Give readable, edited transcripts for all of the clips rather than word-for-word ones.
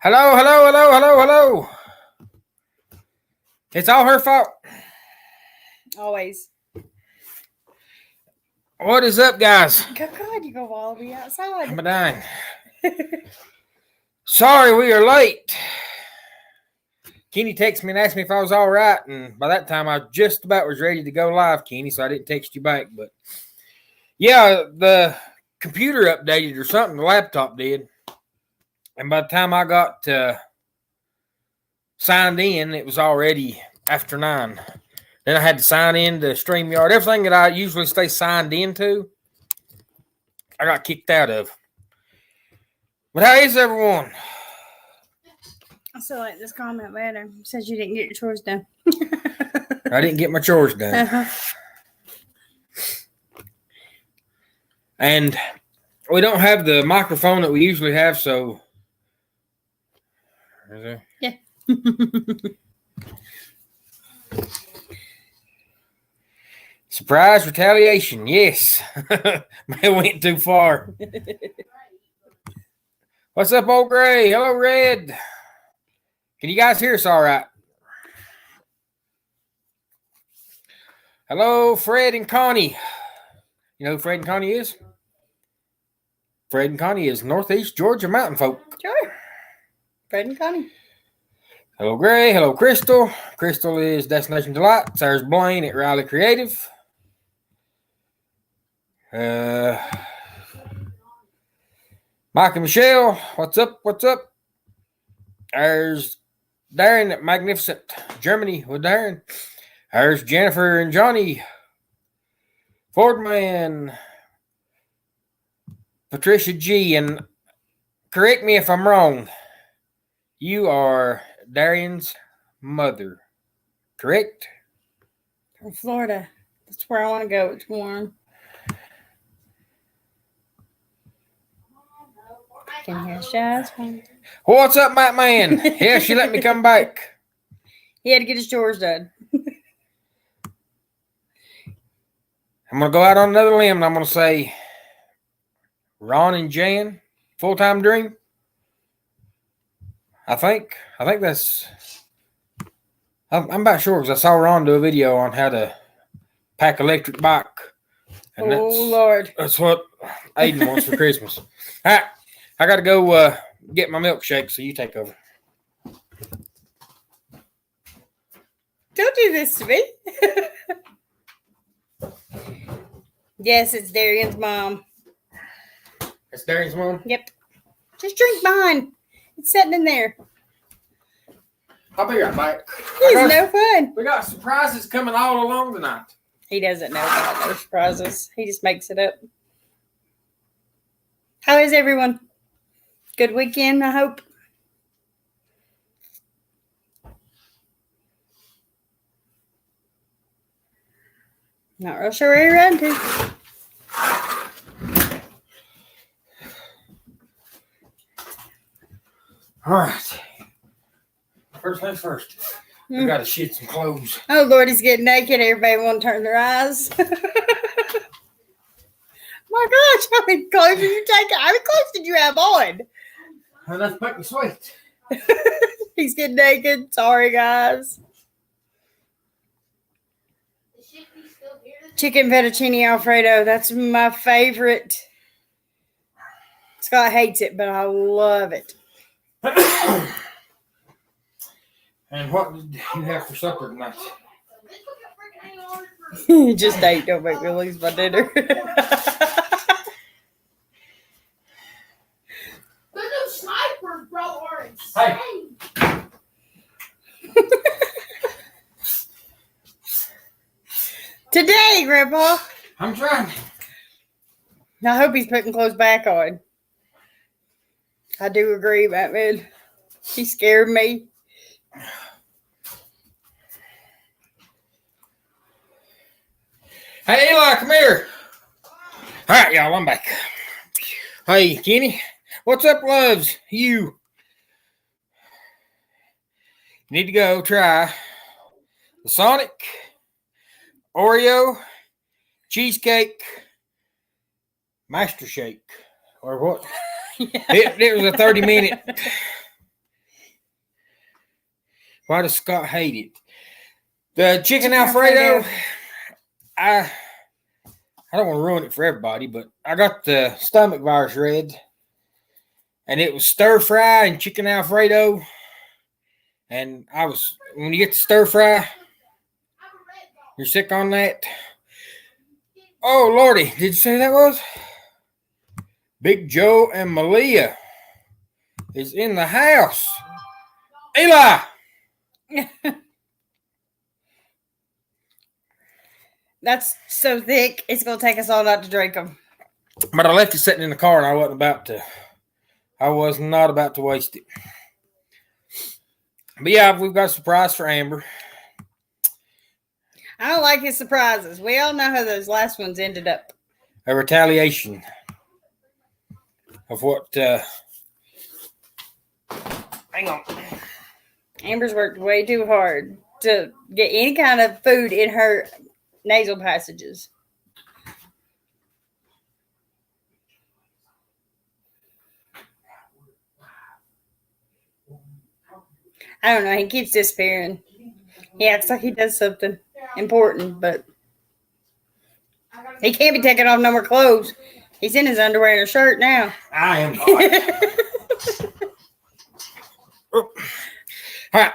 Hello. It's all her fault. Always. What is up, guys? God, you go all be outside. I'm dying. Sorry we are late. Kenny texted me and asked me if I was all right, and by that time I just about was ready to go live, Kenny, so I didn't text you back. But yeah, the computer updated or something, the laptop did. And by the time I got signed in, it was already after 9. Then I had to sign in to StreamYard. Everything that I usually stay signed into, I got kicked out of. But how is everyone? I still like this comment better. It says you didn't get your chores done. I didn't get my chores done. Uh-huh. And we don't have the microphone that we usually have, so... Is there? Yeah. Surprise retaliation, yes. May went too far. What's up, old Gray? Hello, Red. Can you guys hear us all right? Hello, Fred and Connie. You know who Fred and Connie is? Fred and Connie is Northeast Georgia mountain folk. Sure. Fred and Connie. Hello, Gray. Hello, Crystal. Crystal is Destination Delight. There's Blaine at Riley Creative. Mike and Michelle, what's up? There's Darren at Magnificent Germany with Darren. There's Jennifer and Johnny. Fordman. Patricia G. And correct me if I'm wrong. You are Darian's mother, correct? From Florida. That's where I want to go. It's warm. Can hear Jasmine. What's up, Matt Man? Yeah, she let me come back. He had to get his chores done. I'm going to go out on another limb and I'm going to say Ron and Jan, full-time dream. I think that's... I'm about sure because I saw Ron do a video on how to pack electric bike. And Lord. That's what Aiden wants for Christmas. All right. I got to go get my milkshake, so you take over. Don't do this to me. Yes, it's Darian's mom. It's Darian's mom? Yep. Just drink mine. It's sitting in there. I'll be right back. He's no fun. We got surprises coming all along tonight. He doesn't know about no surprises. He just makes it up. How is everyone? Good weekend, I hope. Not real sure where you're running to. All right. First things first. We got to shit some clothes. Oh, Lord, he's getting naked. Everybody want to turn their eyes. My gosh, how many clothes did you take? How many clothes did you have on? Enough to make me sweat. He's getting naked. Sorry, guys. Chicken fettuccine Alfredo. That's my favorite. Scott hates it, but I love it. And what did you have for supper tonight? Just ate. Don't make me lose my dinner. Snipers, bro, are insane. Hey. Today, Grandpa. I'm trying. I hope he's putting clothes back on. I do agree, Batman. He scared me. Hey, Eli, come here. All right, y'all, I'm back. Hey, Kenny. What's up, loves? You need to go try the Sonic Oreo cheesecake master shake or what? Yeah. It was a 30-minute. Why does Scott hate it? The chicken Alfredo, I don't want to ruin it for everybody, but I got the stomach virus red, and it was stir fry and chicken Alfredo, and when you get the stir fry, you're sick on that. Oh Lordy, did you say who that was? Big Joe and Malia is in the house. Eli. That's so thick, it's going to take us all night to drink them. But I left it sitting in the car, and I was not about to waste it. But yeah, we've got a surprise for Amber. I don't like his surprises. We all know how those last ones ended up. A retaliation of what, hang on. Amber's worked way too hard to get any kind of food in her nasal passages. I don't know. He keeps disappearing. He acts like he does something important, but he can't be taking off no more clothes. He's in his underwear and a shirt now. I am not. All right.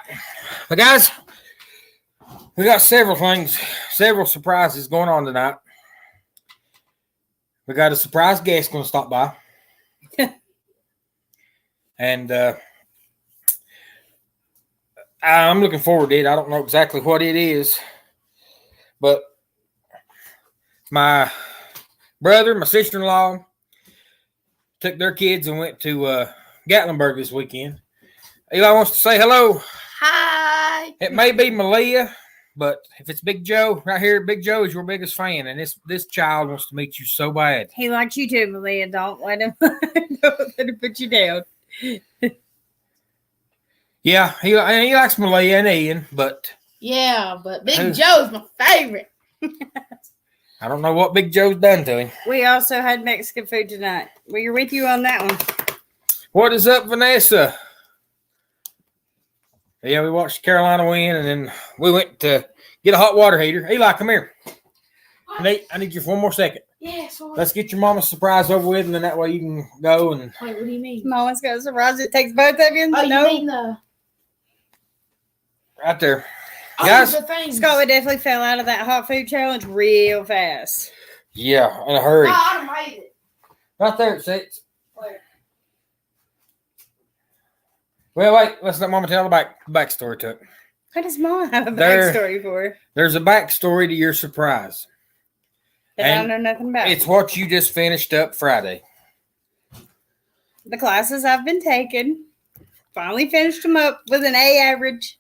But guys, we got several surprises going on tonight. We got a surprise guest going to stop by. And I'm looking forward to it. I don't know exactly what it is, but my brother, my sister-in-law took their kids and went to Gatlinburg this weekend. Eli wants to say hello. Hi. It may be Malia, but if it's Big Joe right here, Big Joe is your biggest fan, and this child wants to meet you so bad. He likes you too, Malia. Don't let him, don't let him put you down. Yeah, he likes Malia and Ian, but Yeah, but Big Joe's my favorite. I don't know what Big Joe's done to him. We also had Mexican food tonight. We're with you on that one. What is up, Vanessa? Yeah, we watched Carolina win, and then we went to get a hot water heater. Eli, come here. I need you for one more second. Yeah, sorry. Let's get your mama's surprise over with, and then that way you can go and. Wait, what do you mean? Mama's got a surprise. It takes both of you. Oh, No. you mean the Right there. Guys? the thing. Scott would definitely fell out of that hot food challenge real fast. Yeah, in a hurry. No, I made it. Right there it sits. Where? Well, wait. Let's let Mama tell the backstory to it. What does Mom have a There- backstory for? There's a backstory to your surprise. That I And don't know nothing about. It's what you just finished up Friday. The classes I've been taking. Finally finished them up with an A average.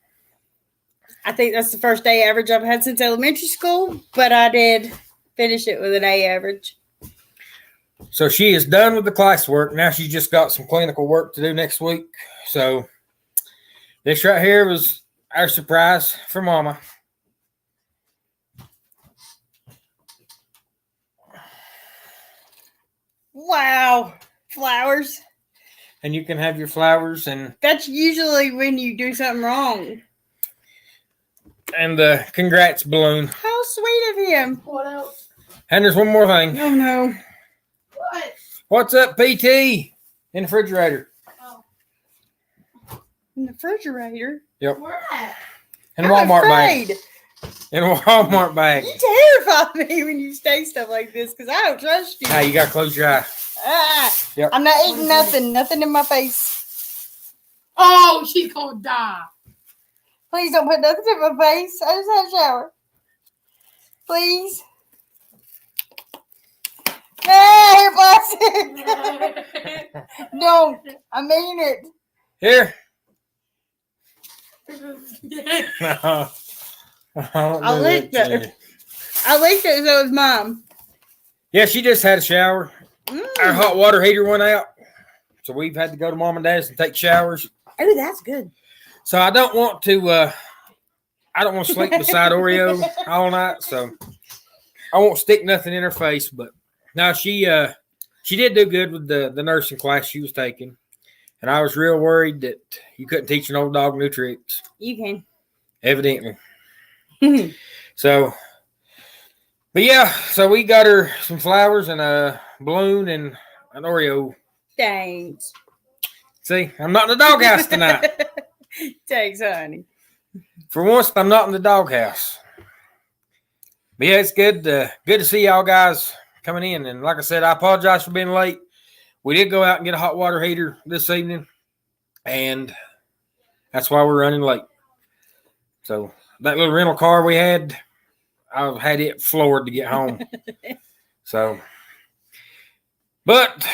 I think that's the first A average I've had since elementary school, but I did finish it with an A average. So she is done with the classwork. Now she's just got some clinical work to do next week. So this right here was our surprise for Mama. Wow. Flowers. And you can have your flowers and That's usually when you do something wrong. the congrats balloon. How sweet of him. What else? And there's one more thing. Oh, no. What? What's up, PT? In the refrigerator. Oh, In the refrigerator. where at? In a I'm Walmart bag. afraid. In a Walmart bag. You terrify me when you say stuff like this because I don't trust you. Hey, you got to close your eye. Yep. I'm not eating nothing. Nothing in my face. Oh, she's gonna die. Please don't put nothing in my face. I just had a shower. Please. Hey, plastic. Don't. I mean it. Here. I licked it. I licked it so it was Mom. Yeah, she just had a shower. Mm. Our hot water heater went out. So we've had to go to Mom and Dad's and take showers. Oh, that's good. So I don't want to sleep beside Oreo all night. So I won't stick nothing in her face. But now she she did do good with the nursing class she was taking. And I was real worried that you couldn't teach an old dog new tricks. You can. Evidently. So, but yeah, so we got her some flowers and a balloon and an Oreo. Thanks. See, I'm not in the doghouse tonight. Thanks, honey. For once, I'm not in the doghouse. But yeah, it's good to see y'all guys coming in. And like I said, I apologize for being late. We did go out and get a hot water heater this evening, and that's why we're running late. So that little rental car we had, I've had it floored to get home. So, but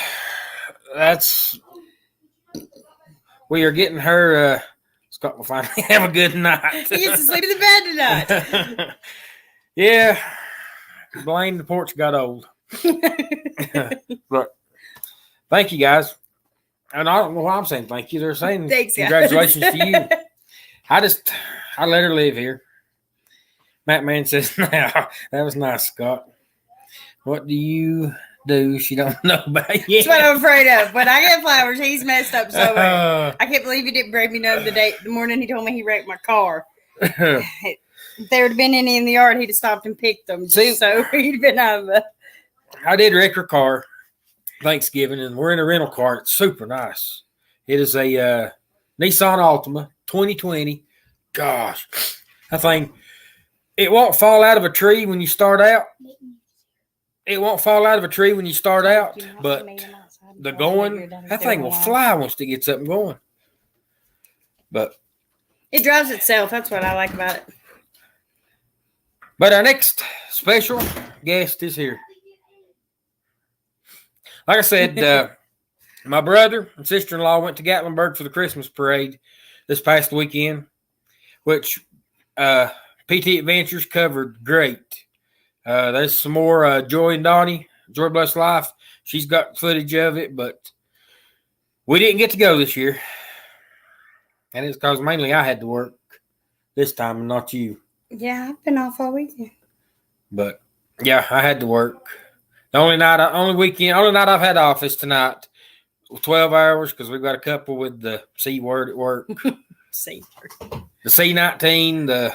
we are getting her. Scott will finally have a good night. He gets to sleep in the bed tonight. Yeah, Blaine, the porch got old. But thank you guys. And I don't know why I'm saying thank you. They're saying Thanks, congratulations to you. I let her live here. Matt Man says, "Now that was nice, Scott. What do you do she don't know about yet?" That's what I'm afraid of. When I get flowers, he's messed up so bad. I can't believe he didn't break me none the morning he told me he wrecked my car. If there would have been any in the yard, he'd have stopped and picked them. See, so he'd been out of the. I did wreck her car Thanksgiving, and we're in a rental car. It's super nice. It is a Nissan Altima 2020. Gosh, that thing, it won't fall out of a tree when you start out. It won't fall out of a tree when you start out, but the going, that thing will fly once it gets up and going. But it drives itself. That's what I like about it. But our next special guest is here. Like I said, my brother and sister-in-law went to Gatlinburg for the Christmas parade this past weekend, which PT Adventures covered great. There's some more Joy and Donnie, Joy Bless Life. She's got footage of it, but we didn't get to go this year. And it's because mainly I had to work this time and not you. Yeah, I've been off all weekend. But yeah, I had to work. The only night I've had office tonight was 12 hours because we've got a couple with the C word at work. C word. The C19,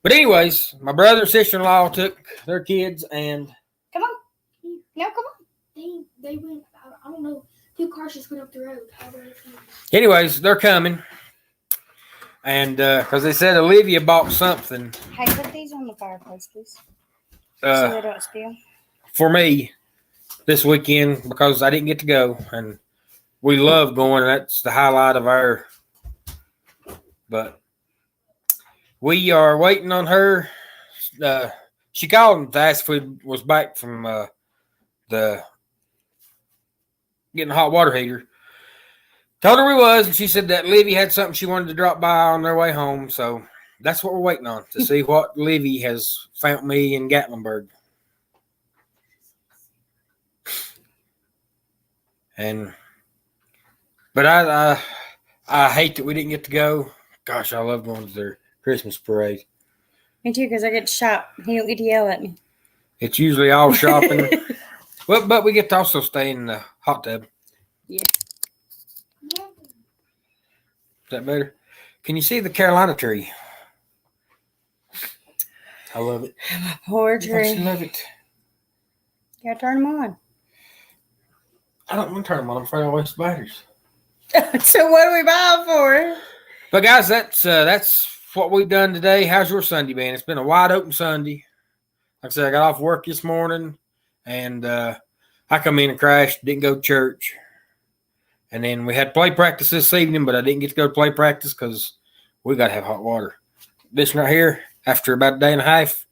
But anyways, my brother and sister-in-law took their kids and come on. No, come on. They went, I don't know, 2 cars just went up the road. Anyways, they're coming. And because they said Olivia bought something. Hey, put these on the fireplace, please. So they don't spill. For me this weekend because I didn't get to go. And we love going. And that's the highlight of our. But we are waiting on her. She called to ask if we was back from the getting a hot water heater. Told her we was, and she said that Livy had something she wanted to drop by on their way home. So that's what we're waiting on to see what Livy has found me in Gatlinburg. But I hate that we didn't get to go. Gosh, I love going to their Christmas parade. Me too, because I get to shop. He don't get to yell at me. It's usually all shopping. Well, but we get to also stay in the hot tub. Yeah. Is that better? Can you see the Carolina tree? I love it. Poor tree. I love it. You gotta turn them on. I don't want to turn them on. I'm afraid I'll waste the batteries. So what do we buy them for? But guys, that's what we've done today. How's your Sunday been? It's been a wide open Sunday. Like I said, I got off work this morning, and I come in and crashed. Didn't go to church. And then we had play practice this evening, but I didn't get to go to play practice because we got to have hot water. This right here, after about a day and a half.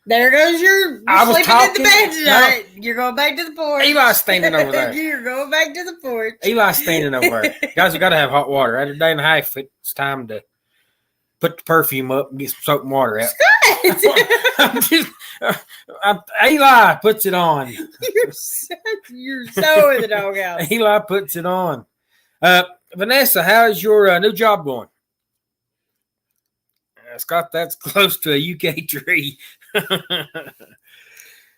There goes your sleeping in the bed tonight. No. You're going back to the porch. Eli's standing over there. You're going back to the porch. Eli's standing over there. Guys, we got to have hot water. After a day and a half, it's time to put the perfume up and get some soap and water out. Eli puts it on. You're so in the doghouse. Eli puts it on. Vanessa, how's your new job going? Scott, that's close to a UK tree.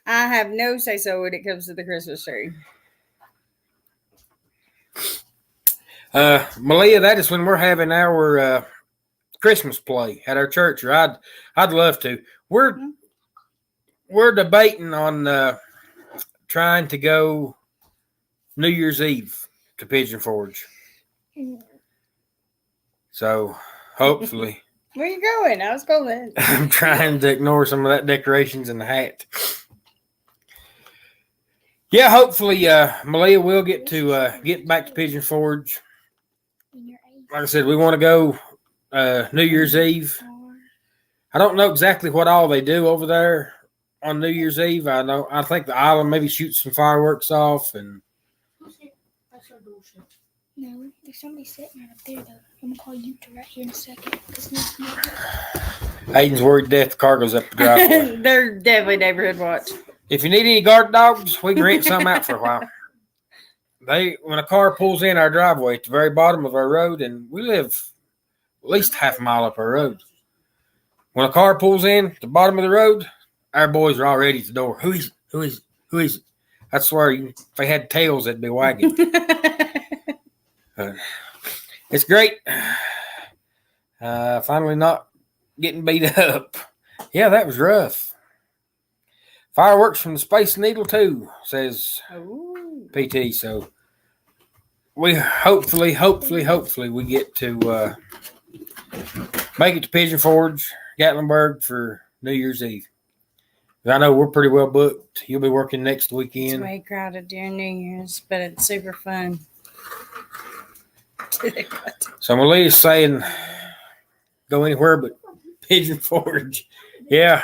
I have no say so when it comes to the Christmas tree. Malia, that is when we're having our Christmas play at our church. Or I'd love to. We're debating on trying to go New Year's Eve to Pigeon Forge. So hopefully. Where you going? I was going. I'm trying to ignore some of that decorations and the hat. Yeah, hopefully Malia will get back to Pigeon Forge. Like I said, we want to go New Year's Eve. I don't know exactly what all they do over there on New Year's Eve. I think the island maybe shoots some fireworks off and. No, there's somebody sitting right up there though. I'm gonna call you to right here in a second. Aiden's worried death the car goes up the driveway. They're definitely neighborhood watch. If you need any guard dogs, we can rent some out for a while. When a car pulls in our driveway at the very bottom of our road, and we live at least half a mile up our road. When a car pulls in at the bottom of the road, our boys are already at the door. Who is it? I swear, if they had tails, they'd be wagging. It's great. Finally not getting beat up. Yeah, that was rough. Fireworks from the Space Needle too, says PT. So we hopefully we get to make it to Pigeon Forge, Gatlinburg for New Year's Eve. I know we're pretty well booked. You'll be working next weekend. It's way crowded during New Year's, but it's super fun. So Malia's saying go anywhere but Pigeon Forge. Yeah.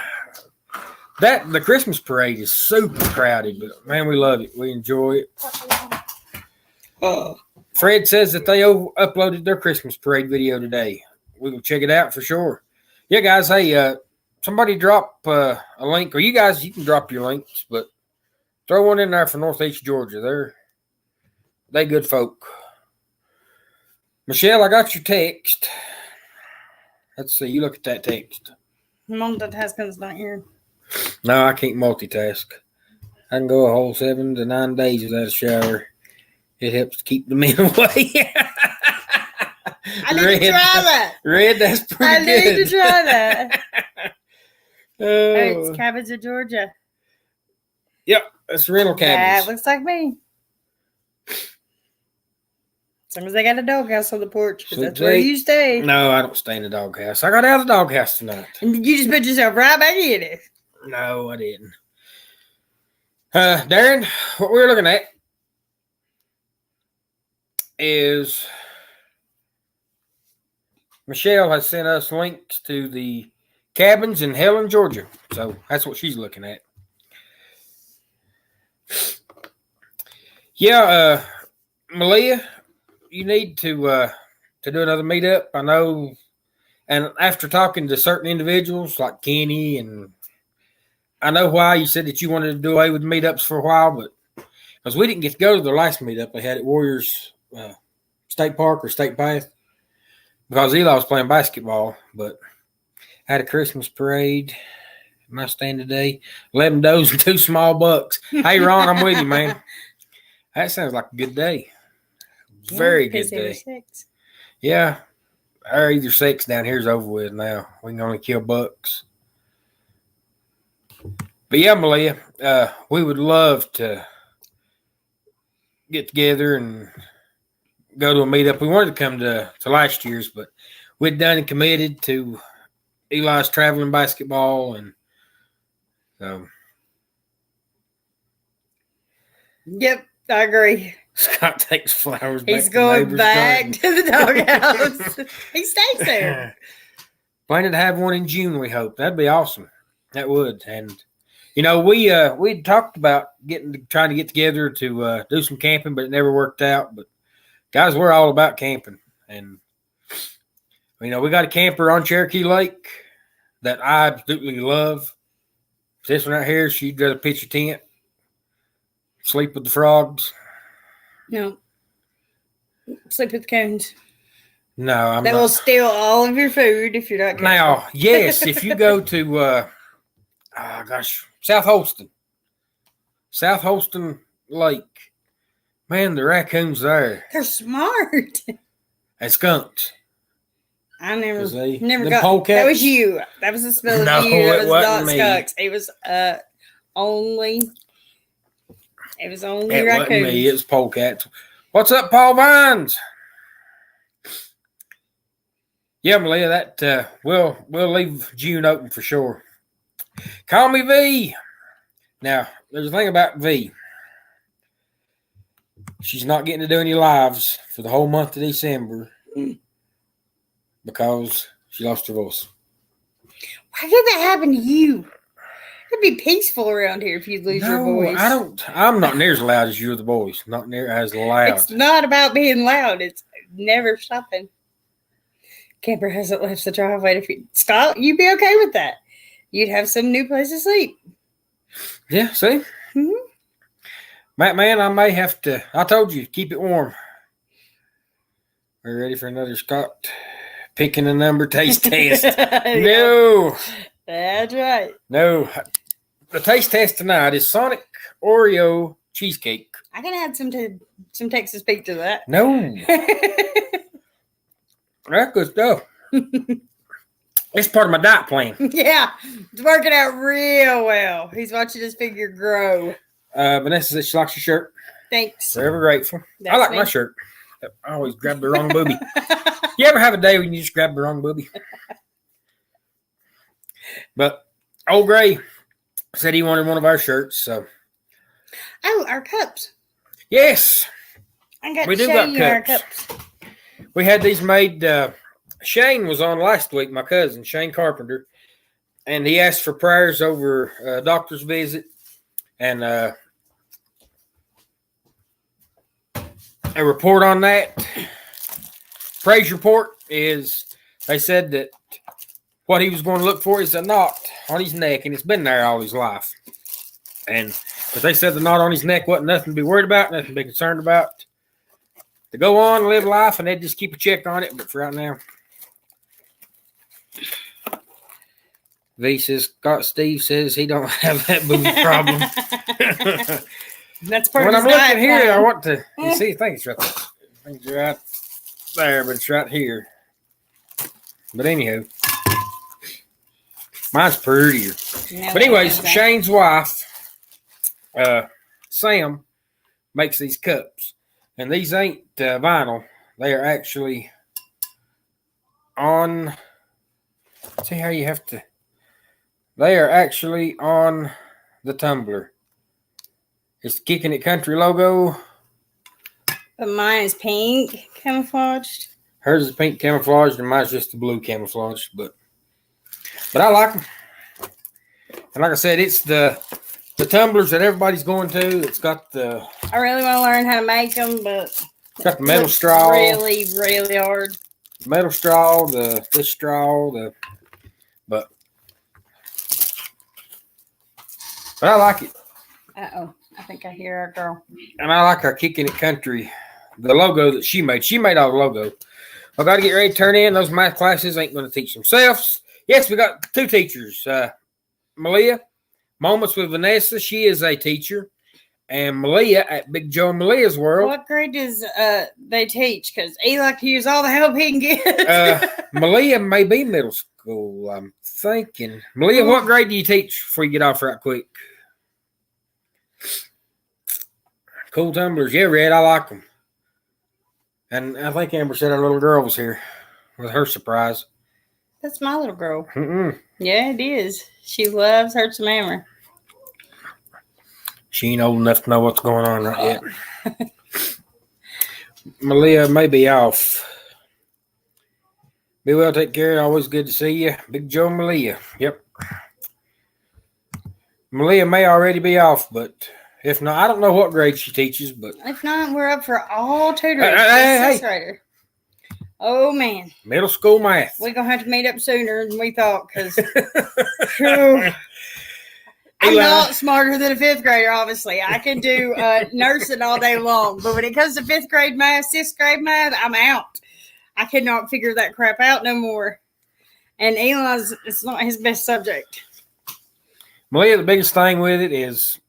The Christmas parade is super crowded, but man, we love it. We enjoy it. Fred says that they uploaded their Christmas parade video today. We will check it out for sure. Yeah, guys, hey, somebody drop a link, or you guys, you can drop your links, but throw one in there for Northeast Georgia. They good folk. Michelle, I got your text. Let's see. You look at that text. Multitasking's not here. No, I can't multitask. I can go a whole 7 to 9 days without a shower. It helps keep the men away. I need to try that. Red, that's pretty good. I need to try that. Oh. Hey, it's Cabbage of Georgia. Yep, that's rental cabins. That looks like me. As long as they got a doghouse on the porch, because that's where you stay. No, I don't stay in the doghouse. I got out of the doghouse tonight. And did you just put yourself right back in it? No, I didn't. Darren, what we're looking at is Michelle has sent us links to the cabins in Helen, Georgia. So that's what she's looking at. Yeah, Malia, you need to do another meetup. I know, and after talking to certain individuals like Kenny, and I know why you said that you wanted to do away with meetups for a while, but because we didn't get to go to the last meetup they had at Warriors State Park or State Path because Eli was playing basketball, but I had a Christmas parade. My stand today, 11 does and 2 small bucks. Hey, Ron, I'm with you, man. That sounds like a good day. Very good day. Yeah. Our either 6 down here's over with now. We can only kill bucks. But yeah, Malia, we would love to get together and go to a meetup. We wanted to come to last year's, but we'd done and committed to Eli's traveling basketball, and so. Yep, I agree. Scott takes flowers back. He's going back to the doghouse. He stays there. Planning to have one in June, we hope. That'd be awesome. That would. And, you know, we'd talked about trying to get together to do some camping, but it never worked out. But, guys, we're all about camping. And, you know, we got a camper on Cherokee Lake that I absolutely love. This one right here, she'd rather pitch a tent, sleep with the frogs. No. Sleep with the coons. No, I'm not. They will steal all of your food if you're not careful. Now, yes, if you go to, South Holston, South Holston Lake. Man, the raccoons there. They're smart. And skunks. I never them got polecats? that was you. That was the spell of No, you. It it was wasn't not me. skunks. It was only It raccoons. wasn't me. It was polecats. What's up, Paul Vines? Yeah, Malia, that we'll leave June open for sure. Call me V. Now, there's a thing about V. She's not getting to do any lives for the whole month of December because she lost her voice. Why did that happen to you? It'd be peaceful around here if you lose your voice. I'm not near as loud as you with the boys. Not near as loud. It's not about being loud. It's never stopping. Camper hasn't left the driveway to stop. You'd be okay with that. You'd have some new place to sleep. Yeah, see? Mm-hmm. Matt, man, I may have to. I told you, keep it warm. Are you ready for another Scott picking a number taste test? No. That's right. No. The taste test tonight is Sonic Oreo cheesecake. I can add some Texas Pete to that. No. That's good stuff. It's part of my diet plan. Yeah, it's working out real well. He's watching his figure grow. Vanessa says she likes your shirt. Thanks. Forever grateful. That's I like me. my shirt. I always grab the wrong booby. You ever have a day when you just grab the wrong booby? But old Gray said he wanted one of our shirts. So Oh, our cups. yes, I got we to do show got you our cups. cups. We had these made. Shane was on last week, my cousin, Shane Carpenter, and he asked for prayers over a doctor's visit and a report on that. Praise report is they said that what he was going to look for is a knot on his neck, and it's been there all his life. But they said the knot on his neck wasn't nothing to be worried about, nothing to be concerned about. To go on, live life, and they'd just keep a check on it. But for right now, V says, Steve says he don't have that booby problem. That's part When of I'm his looking diet here, plan. I want to you see. I think it's right there. I think it's right there, but it's right here. But anyhow, mine's prettier. No, But anyways, okay. Shane's wife, Sam, makes these cups, and these ain't vinyl. They are actually on. See how you have to. They are actually on the tumbler. It's the Kicking It Country logo. But mine is pink, camouflaged. Hers is pink camouflaged, and mine's just the blue camouflaged. But I like them. And like I said, it's the tumblers that everybody's going to. It's got the. I really want to learn how to make them, but It's got the metal looks straw. really, really hard. Metal straw, this straw, but I like it. Uh-oh. I think I hear our girl. And I like our Kicking It Country, the logo that she made. She made all the logo. I got to get ready to turn in. Those math classes ain't going to teach themselves. Yes, we got two teachers. Malia, Moments with Vanessa. She is a teacher. And Malia at Big Joe and Malia's World. What grade does they teach? Because Eli can use all the help he can get. Malia may be middle school, I'm thinking. Malia, what grade do you teach before you get off right quick? Cool tumblers. Yeah, Red, I like them. And I think Amber said our little girl was here with her surprise. That's my little girl. Mm-mm. Yeah, it is. She loves her some hammer. She ain't old enough to know what's going on right yet. Malia may be off. Be well, take care. Always good to see you. Big Joe and Malia. Yep. Malia may already be off, but if not, I don't know what grade she teaches, but If not, we're up for all tutoring. Hey. Sixth grader. Oh, man. middle school math. We're going to have to meet up sooner than we thought because I'm Eli. not smarter than a fifth grader, obviously. I can do nursing all day long. But when it comes to fifth grade math, sixth grade math, I'm out. I cannot figure that crap out no more. And Eli's, it's not his best subject. Malia, the biggest thing with it is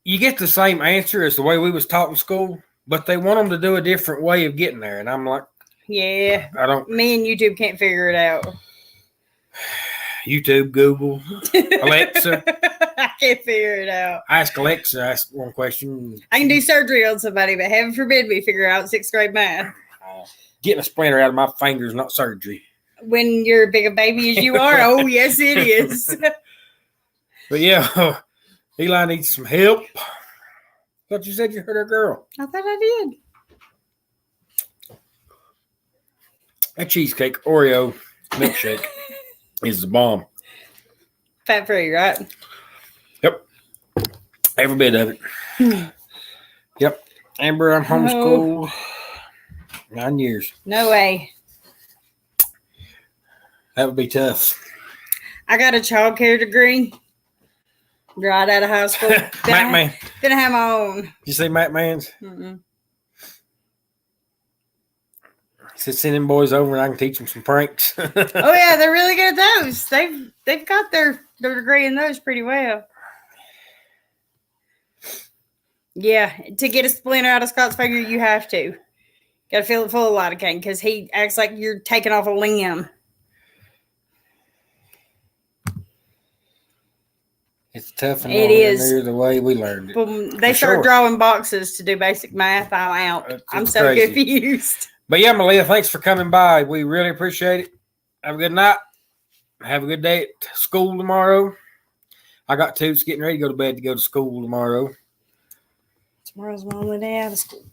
you get the same answer as the way we was taught in school, but they want them to do a different way of getting there. And I'm like, Yeah. I don't. Me and YouTube can't figure it out. YouTube, Google, Alexa. I can't figure it out. Ask Alexa, ask one question. I can do surgery on somebody, but heaven forbid me figure out 6th grade math. Getting a splinter out of my finger is not surgery. When you're big a baby as you are, oh yes it is. But yeah, Eli needs some help. Thought you said you hurt a girl. I thought I did. That cheesecake Oreo milkshake is the bomb. Fat free, right? Yep. Every bit of it. Yep. Amber, I'm homeschooled 9 years. No way. That would be tough. I got a child care degree right out of high school. Matt Man. Then I have my own. You see Matt Man's? Mm-mm. Said send them boys over and I can teach them some pranks. Oh yeah, they're really good at those. They've got their degree in those pretty well. Yeah, to get a splinter out of Scott's finger, you have to. Got to fill it full of lidocaine because he acts like you're taking off a limb. It's tough and It long is. near the way we learned it. When they For start sure. drawing boxes to do basic math, I'm out. It's I'm so crazy. confused. But yeah, Malia, thanks for coming by. We really appreciate it. Have a good night. Have a good day at school tomorrow. I got Toots getting ready to go to bed to go to school tomorrow. Tomorrow's my only day out of school.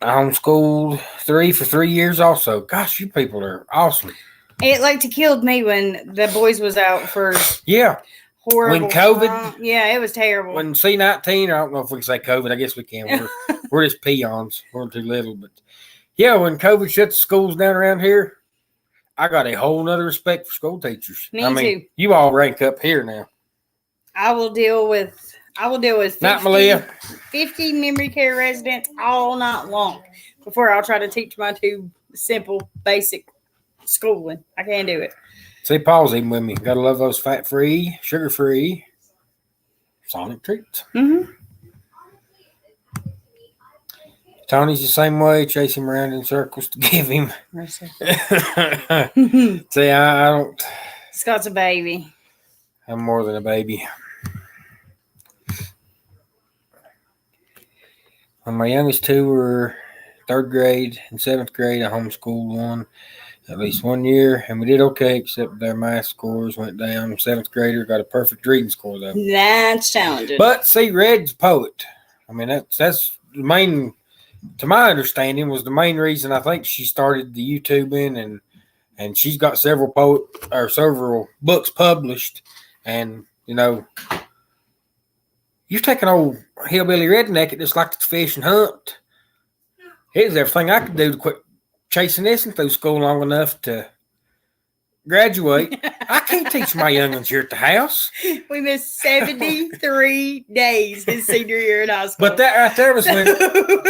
I homeschooled 3 for 3 years also. Gosh, you people are awesome. It like to killed me when the boys was out for Yeah. horrible. When COVID- yeah, it was terrible. When C-19, I don't know if we can say COVID. I guess we can. We're just peons. We're too little. But yeah, when COVID shut the schools down around here, I got a whole nother respect for school teachers. Me I mean, too. you all rank up here now. I will deal with 50, Not Malia. 50 memory care residents all night long before I'll try to teach my two simple basic schooling. I can't do it. See, Paul's even with me. Gotta love those fat-free, sugar-free Sonic treats. Mm-hmm. Tony's the same way, chase him around in circles to give him. See, I don't. Scott's a baby. I'm more than a baby. When my youngest two were 3rd grade and 7th grade, I homeschooled one at least 1 year, and we did okay, except their math scores went down. 7th grader got a perfect reading score, though. That's challenging. But see, Red's a poet. I mean, that's the main, to my understanding, was the main reason I think she started the YouTubing, and she's got several books published, and you know, you've taken old hillbilly redneck that just liked to fish and hunt. It was everything I could do to quit chasing this and through school long enough to graduate. I can't teach my youngins here at the house. We missed 73 days his senior year in high school. But that right there was when,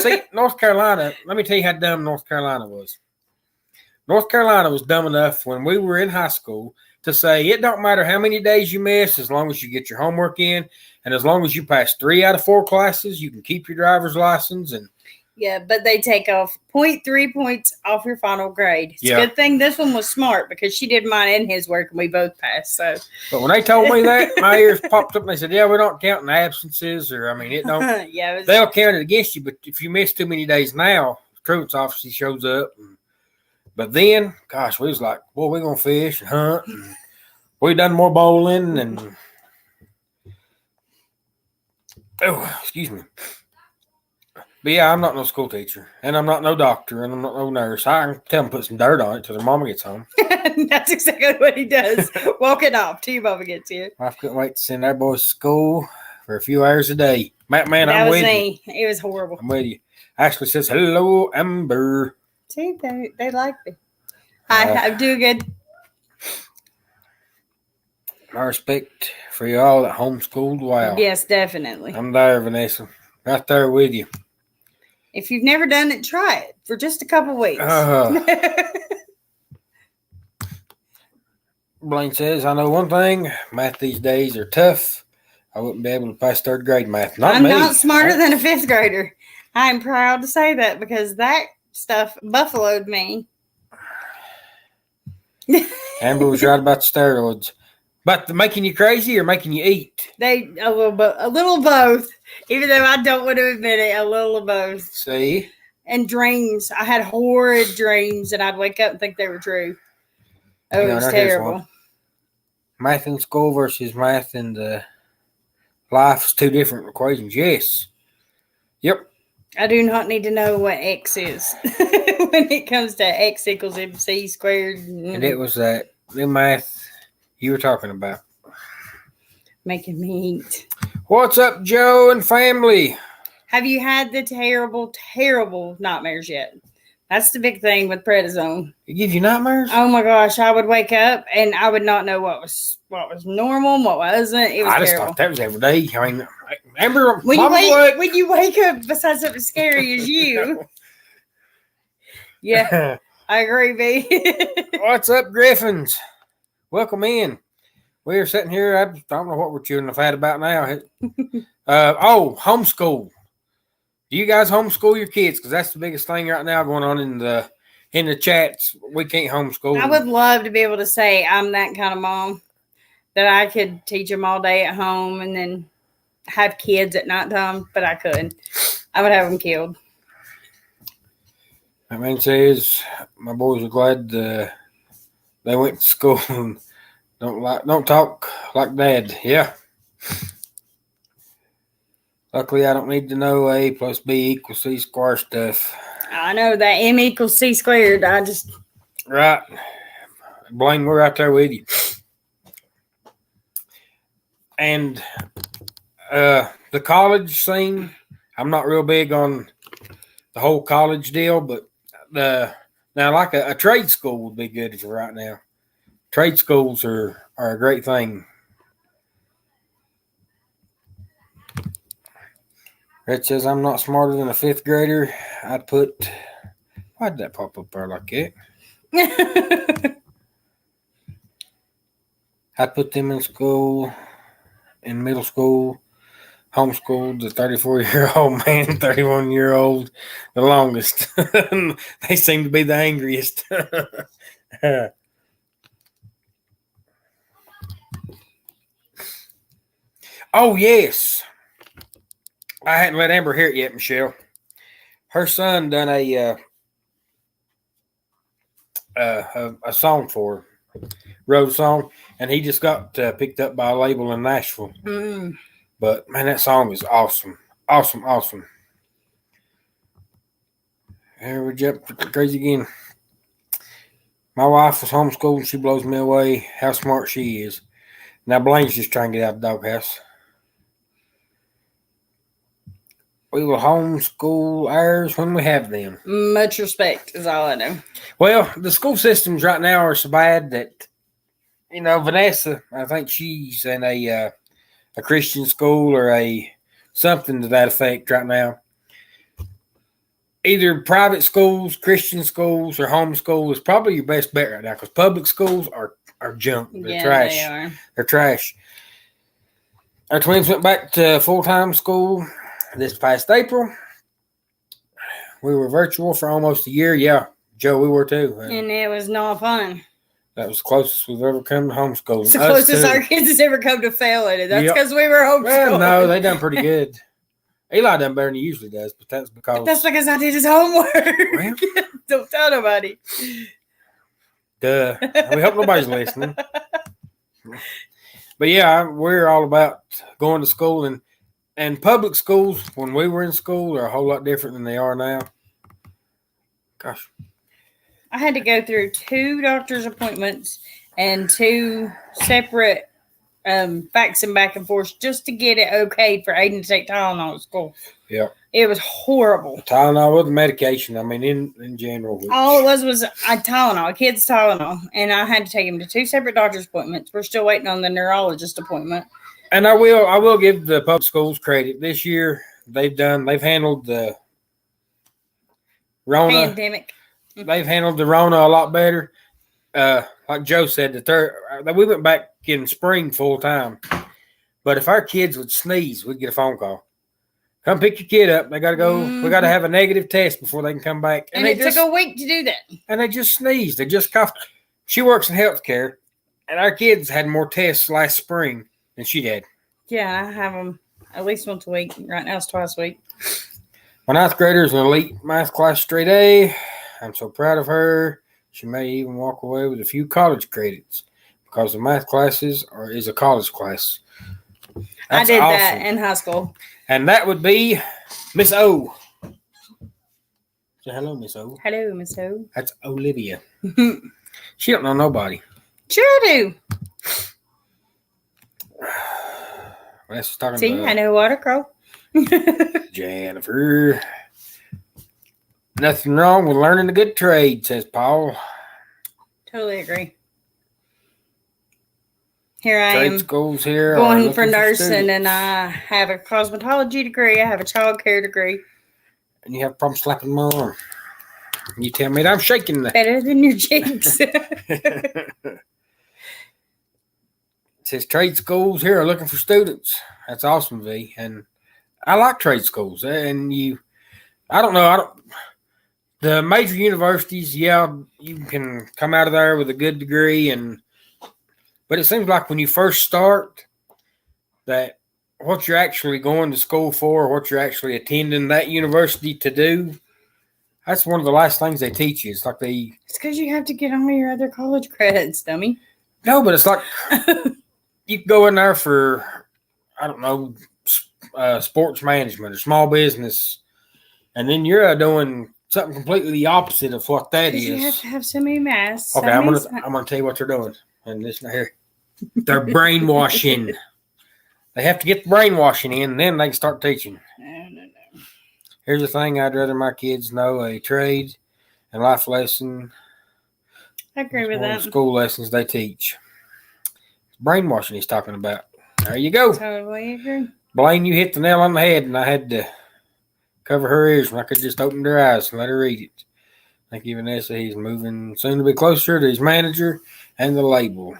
see, North Carolina, let me tell you how dumb North Carolina was. North Carolina was dumb enough when we were in high school to say it don't matter how many days you miss as long as you get your homework in, and as long as you pass 3 out of 4 classes, you can keep your driver's license. And yeah, but they take off 0.3 points off your final grade. It's Yeah. a good thing this one was smart because she did mine and his work and we both passed. So but when they told me that, my ears popped up and they said, yeah, we don't count in absences, or I mean, it don't. yeah, They'll count it against you, but if you miss too many days now, truant's officer shows up. But then, gosh, we was like, boy, we're going to fish and hunt. And we done more bowling and, oh, excuse me. But yeah, I'm not no school teacher, and I'm not no doctor, and I'm not no nurse. I can tell them to put some dirt on it till their mama gets home. that's exactly what he does. Walking off till your mama gets here. I couldn't wait to send our boys to school for a few hours a day. Man, That I'm was with me. you. It was horrible. I'm with you. Ashley says, hello, Amber. See, they like me. I'm doing good. My respect for you all that homeschooled. Wow. Yes, definitely. I'm there, Vanessa. Right there with you. If you've never done it, try it for just a couple weeks. Blaine says, I know one thing. Math these days are tough. I wouldn't be able to pass third grade math. I'm me. not smarter than a fifth grader. I'm proud to say that because that stuff buffaloed me. Amber was right about the steroids. But making you crazy or making you eat? A little both. Even though I don't want to admit it, a little of both. See? And dreams. I had horrid dreams, and I'd wake up and think they were true. Oh, it was terrible. Math in school versus math in the life is two different equations. Yes. Yep. I do not need to know what X is when it comes to X equals MC squared. And it was that new math you were talking about. Making me eat. What's up, Joe and family? Have you had the terrible, terrible nightmares yet? That's the big thing with prednisone. It gives you nightmares? Oh my gosh, I would wake up and I would not know what was normal, what wasn't. It was I just terrible. thought that was every day. I mean, Amber, when you wake up, besides something scary as you. Yeah, I agree, B. What's up, Griffins? Welcome in. We're sitting here. I don't know what we're chewing the fat about now. Homeschool. Do you guys homeschool your kids? Because that's the biggest thing right now going on in the chats. We can't homeschool. I would love to be able to say I'm that kind of mom that I could teach them all day at home and then have kids at nighttime, but I couldn't. I would have them killed. That man says my boys are glad they went to school and don't talk like dad. Yeah. Luckily, I don't need to know A plus B equals C squared stuff. I know that M equals C squared. Right. Blaine, we're out there with you. And the college scene, I'm not real big on the whole college deal, but now like a trade school would be good for right now. Trade schools are a great thing. Red says, I'm not smarter than a fifth grader. Why'd that pop up there like that? I'd put them in school, in middle school, homeschooled the 34-year-old man, 31-year-old, the longest. They seem to be the angriest. Oh, yes. I hadn't let Amber hear it yet, Michelle. Her son done a song for her, wrote a song, and he just got picked up by a label in Nashville. Mm. But, man, that song is awesome. Awesome. Here we jump crazy again. My wife was homeschooled, and she blows me away how smart she is. Now, Blaine's just trying to get out of the doghouse. We will homeschool ours when we have them. Much respect is all I know. Well, the school systems right now are so bad that, Vanessa, I think she's in a Christian school or something to that effect right now. Either private schools, Christian schools, or homeschool is probably your best bet right now because public schools are junk. They're trash. They are. They're trash. Our twins went back to full-time school this past April. We were virtual for almost a year. Yeah, Joe, we were too. And it was not fun. That was the closest we've ever come to homeschooling. It's the closest our kids has ever come to failing it. That's because we were homeschooled. Well, no, they done pretty good. Eli done better than he usually does, but that's because I did his homework. Well, don't tell nobody. Duh. We hope nobody's listening. But yeah, we're all about going to school and public schools when we were in school are a whole lot different than they are now. Gosh. I had to go through 2 doctor's appointments and 2 separate faxing back and forth just to get it okayed for Aiden to take Tylenol at school. Yeah. It was horrible. Tylenol with medication. I mean, in general. All it was a Tylenol, a kid's Tylenol. And I had to take him to 2 separate doctor's appointments. We're still waiting on the neurologist appointment. And I will give the public schools credit. This year, they've handled the Rona pandemic. They've handled the Rona a lot better. Like Joe said, we went back in spring full time. But if our kids would sneeze, we'd get a phone call. Come pick your kid up. They got to go. We got to have a negative test before they can come back. And it took a week to do that. And they just sneezed. They just coughed. She works in healthcare, and our kids had more tests last spring than she had. Yeah, I have them at least once a week. Right now it's twice a week. My ninth grader is an elite math class straight A. I'm so proud of her. She may even walk away with a few college credits because the math classes is a college class. That's I did awesome. That in high school. And that would be Miss O. Say hello, Miss O. Hello, Miss O. That's Olivia. She don't know nobody. Sure I do. Let's talking See, about I know Water Crow. Jennifer. Nothing wrong with learning a good trade, says Paul. Totally agree. Here I Trade am schools here going for nursing, and I have a cosmetology degree. I have a child care degree. And you have a problem slapping my arm. You tell me that I'm shaking the better than your cheeks. It says trade schools here are looking for students. That's awesome, V. And I like trade schools. And the major universities, yeah, you can come out of there with a good degree, but it seems like when you first start, that what you're actually going to school for, what you're actually attending that university to do, that's one of the last things they teach you. It's like it's because you have to get all your other college credits, dummy. No, but it's like you can go in there for, I don't know, sports management or small business, and then you're doing something completely the opposite of what that is. You have to have so many masks. Okay, I'm gonna tell you what they're doing. And listen here. They're brainwashing. They have to get the brainwashing in, and then they can start teaching. No. Here's the thing. I'd rather my kids know a trade and life lesson. I agree with that. School lessons they teach. Brainwashing he's talking about. There you go. Totally agree. Blaine, you hit the nail on the head, and I had to cover her ears when I could just open her eyes and let her read it. Thank you, Vanessa. He's moving soon to be closer to his manager and the label.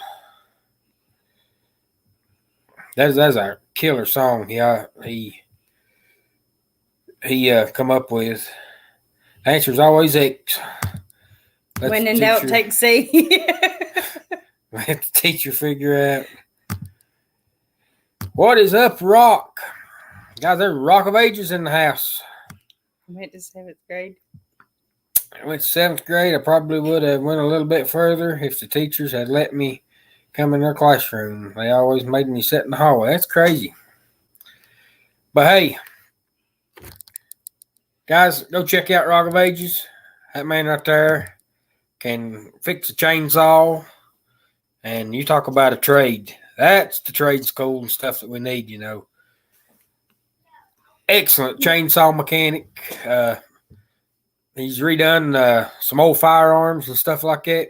That's a killer song. Yeah, he come up with. The answer is always X. When in doubt, take C. Let the teacher figure out. What is up, Rock? Guys, there's Rock of Ages in the house. I went to 7th grade. I went to 7th grade. I probably would have went a little bit further if the teachers had let me come in their classroom. They always made me sit in the hallway. That's crazy. But hey, guys, go check out Rock of Ages. That man right there can fix a chainsaw. And you talk about a trade. That's the trade school and stuff that we need, you know. Excellent chainsaw mechanic. He's redone some old firearms and stuff like that.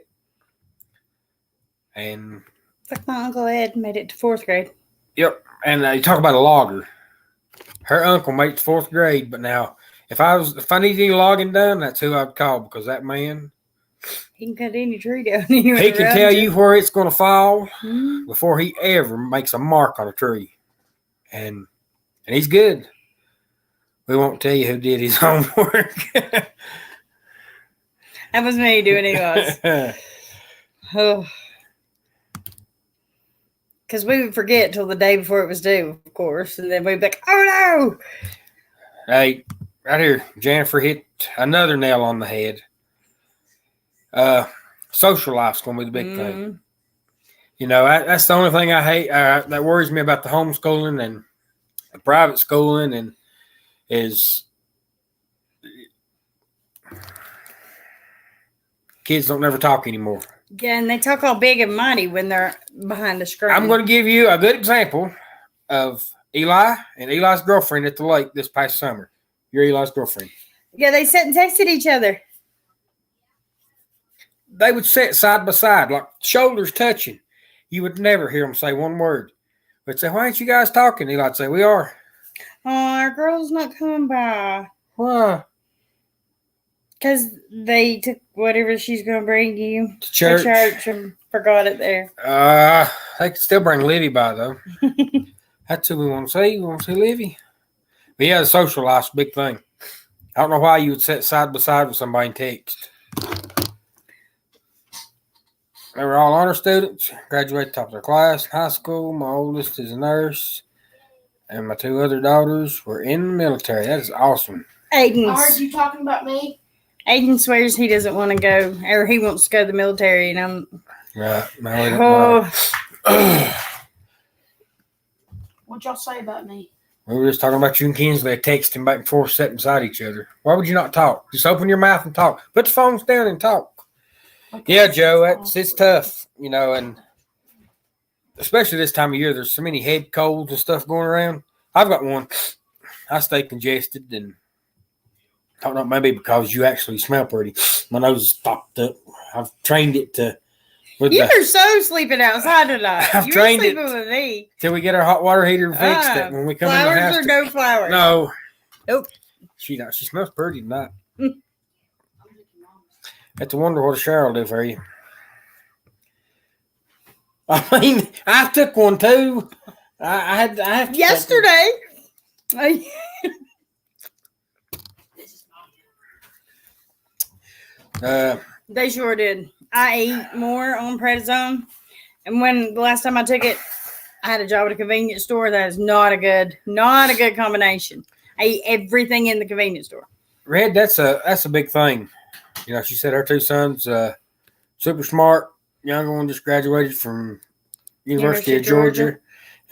And like my Uncle Ed made it to 4th grade. Yep. And you talk about a logger. Her uncle made it to 4th grade, but now if I need any logging done, that's who I'd call, because that man, he can cut any tree down anywhere. He can tell you where it's going to fall before he ever makes a mark on a tree. And he's good. We won't tell you who did his homework. That was me doing it. Oh. Because we would forget till the day before it was due, of course. And then we'd be like, oh, no. Hey, right here, Jennifer hit another nail on the head. Social life's going to be the big thing. You know, that's the only thing I hate that worries me about the homeschooling and the private schooling and is kids don't never talk anymore. Yeah, and they talk all big and mighty when they're behind the screen. I'm going to give you a good example of Eli and Eli's girlfriend at the lake this past summer. You're Eli's girlfriend. Yeah, they sat and texted each other. They would sit side by side, like shoulders touching. You would never hear them say one word. They'd say, "Why ain't you guys talking?" Eli'd say, "We are." Oh, our girl's not coming by. Why? Because they took whatever she's going to bring you to church and forgot it there. They could still bring Livy by, though. That's who we want to see. We want to see Livy. But yeah, the social life's a big thing. I don't know why you would sit side by side with somebody and text. They were all honor students, graduated top of their class in high school. My oldest is a nurse, and my 2 other daughters were in the military. That is awesome. I heard you talking about me. Aiden swears he doesn't want to go, or he wants to go to the military, and I'm. Right. No, What'd y'all say about me? we were just talking about you and Kinsley texting back and forth, sitting beside each other. Why would you not talk? Just open your mouth and talk. Put the phones down and talk. Okay. Yeah, Joe, it's tough, and especially this time of year, there's so many head colds and stuff going around. I've got one. I stay congested, and I don't know, maybe because you actually smell pretty. My nose is stopped up. I've trained it to. You were so sleeping outside tonight. I've You were trained sleeping it with me. till we get our hot water heater fixed. That when we come in the Flowers house, or no flowers? no. Nope. She smells pretty tonight. Have to wonder what a shower will do for you. I mean, I took one too. I have to Yesterday. They sure did. I ate more on prednisone, and when the last time I took it, I had a job at a convenience store. That is not a good combination. I ate everything in the convenience store. Red, that's a big thing. She said her 2 sons, super smart. Younger one just graduated from University of Georgia,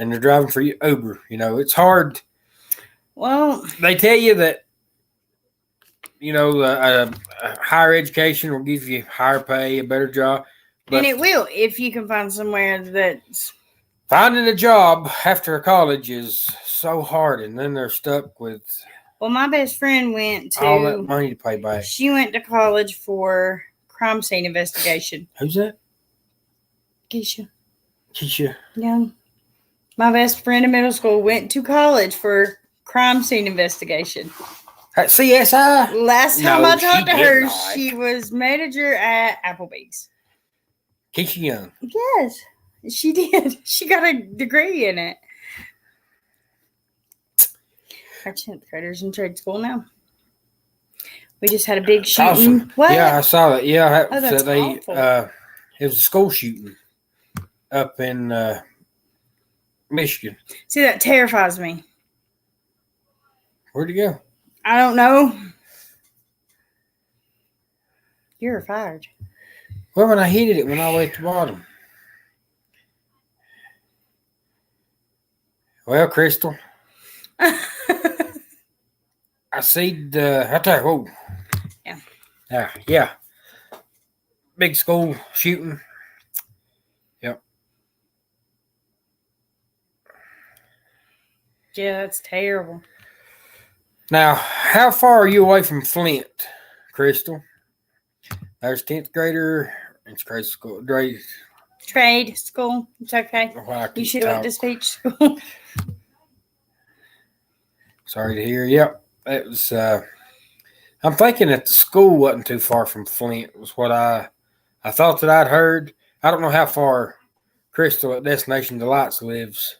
and they're driving for Uber. It's hard. Well, they tell you that higher education will give you higher pay, a better job. And it will if you can find somewhere that's. Finding a job after college is so hard, and then they're stuck with. Well, my best friend went to. All that money to pay back. She went to college for crime scene investigation. Who's that? Keisha. Yeah. My best friend in middle school went to college for crime scene investigation. At CSI? Last time I talked to her, not. she was manager at Applebee's. Keisha Young. Yes, she did. She got a degree in it. Our 10th graders in trade school now. We just had a big shooting. Awesome. What? Yeah, I saw that. Yeah, that's awful. It was a school shooting up in Michigan. See, that terrifies me. Where'd he go? I don't know. You're fired. Well, when I hit it, went all the way at the bottom. Well, Crystal, I see right there. Whoa. Yeah. Yeah. Big school shooting. Yep. Yeah, that's terrible. Now, how far are you away from Flint, Crystal? There's 10th grader. It's grade school. Trade school. It's okay. You should have went to speech school. Sorry to hear. Yep. It was I'm thinking that the school wasn't too far from Flint was what I thought that I'd heard. I don't know how far Crystal at Destination Delights lives.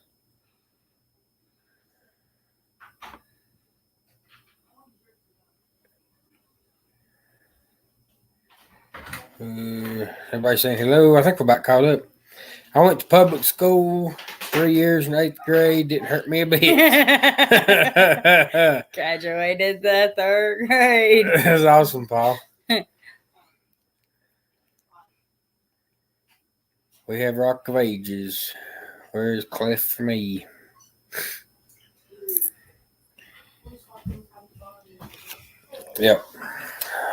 Everybody saying hello. I think we're about caught up. I went to public school 3 years in 8th grade. Didn't hurt me a bit. Graduated the 3rd grade. That was awesome, Paul. We have Rock of Ages. Where's Clef for me? Yep.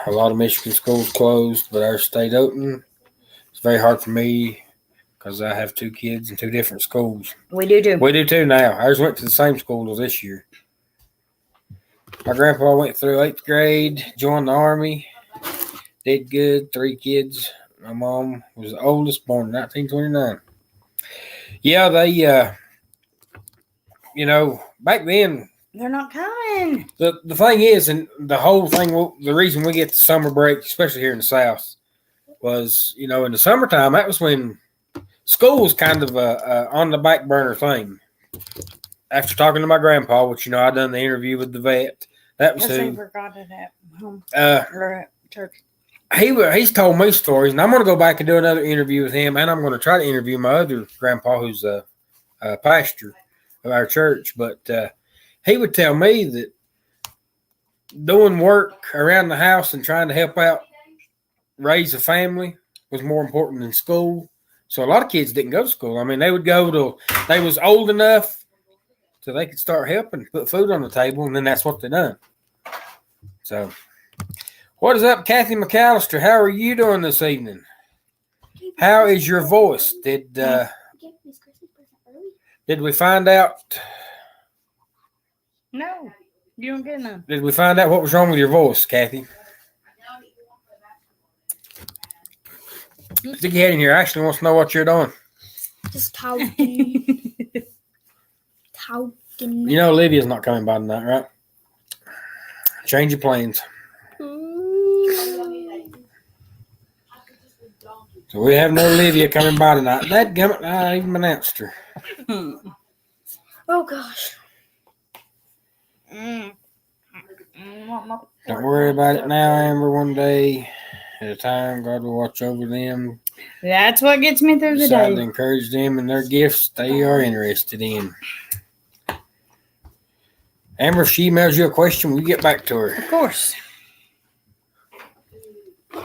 A lot of Michigan schools closed, but ours stayed open. It's very hard for me because I have 2 kids in 2 different schools. We do too. We do too now. Ours went to the same school as this year. My grandpa went through 8th grade, joined the Army, did good, 3 kids. My mom was the oldest, born in 1929. Yeah, they, back then, they're not coming. The thing is, and the whole thing, the reason we get the summer break, especially here in the South, was, in the summertime, that was when school was kind of a on the back burner thing. after talking to my grandpa, which I done the interview with the vet. That was I who. forgot it at home Or at church. He's told me stories, and I'm going to go back and do another interview with him, and I'm going to try to interview my other grandpa, who's a pastor of our church. But he would tell me that doing work around the house and trying to help out raise a family was more important than school. So a lot of kids didn't go to school. I mean, they would go till they was old enough so they could start helping put food on the table, and then that's what they done. So, what is up, Kathy McAllister? How are you doing this evening? How is your voice? Did we find out? No, you don't get none. Did we find out what was wrong with your voice, Kathy? Stick your head in here. Ashley wants to know what you're doing. Just talking. Talking. You know Olivia's not coming by tonight, right? Change your plans. So we have no Olivia coming by tonight. That gummit, I even announced her. Oh gosh. Don't worry about it now, Amber. One day at a time, God will watch over them. That's what gets me through the Decide to day. encourage them in their gifts they are interested in. Amber, if she emails you a question, we get back to her. Of course. I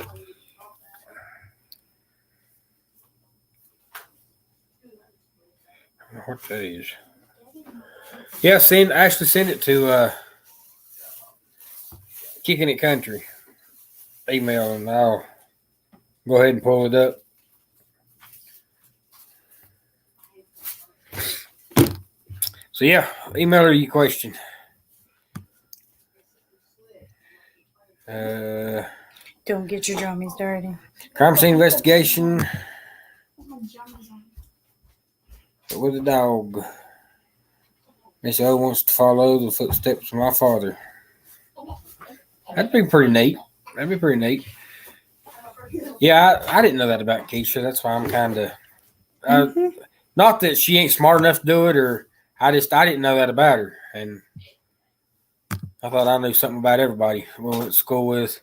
don't know what that is. Yeah, Ashley send it to Kicking It Country email, and I'll go ahead and pull it up. So yeah, email her your question. Don't get your jammies dirty. Crime scene investigation with a dog. Miss O wants to follow the footsteps of my father. That'd be pretty neat. Yeah, I didn't know that about Keisha. That's why I'm kind of not that she ain't smart enough to do it, or I didn't know that about her, and I thought I knew something about everybody we went to school with.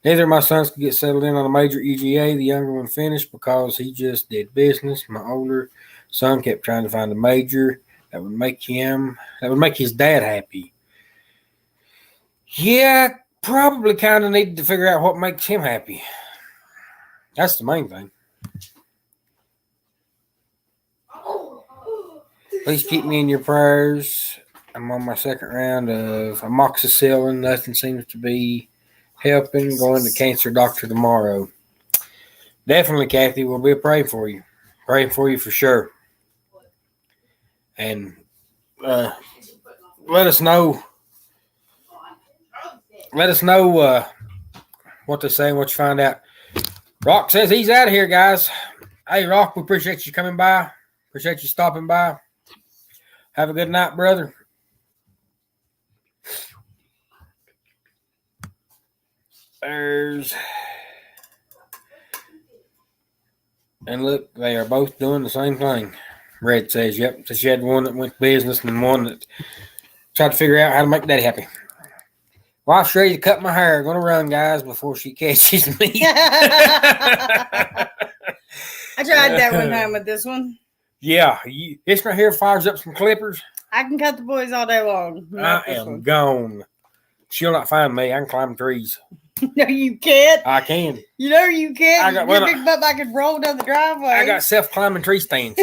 Neither of my sons could get settled in on a major EGA. The younger one finished because he just did business. My older son kept trying to find a major that would make his dad happy. Yeah, probably kind of needed to figure out what makes him happy. That's the main thing. Please keep me in your prayers. I'm on my second round of amoxicillin. Nothing seems to be helping. Going to cancer doctor tomorrow. Definitely, Kathy. We'll be praying for you. Praying for you for sure. And let us know. Let us know what they're saying, what you find out. Rock says he's out of here, guys. Hey, Rock, we appreciate you coming by. Appreciate you stopping by. Have a good night, brother. And look, they are both doing the same thing. Red says, yep. So she had one that went business and one that tried to figure out how to make daddy happy. Wife's ready to cut my hair. Gonna run, guys, before she catches me. I tried that one time with this one. Yeah, this right here fires up some clippers. I can cut the boys all day long. I am gone. She'll not find me. I can climb trees. No, you can't. I can. You know you can't. Your big butt I could roll down the driveway. I got self-climbing tree stands.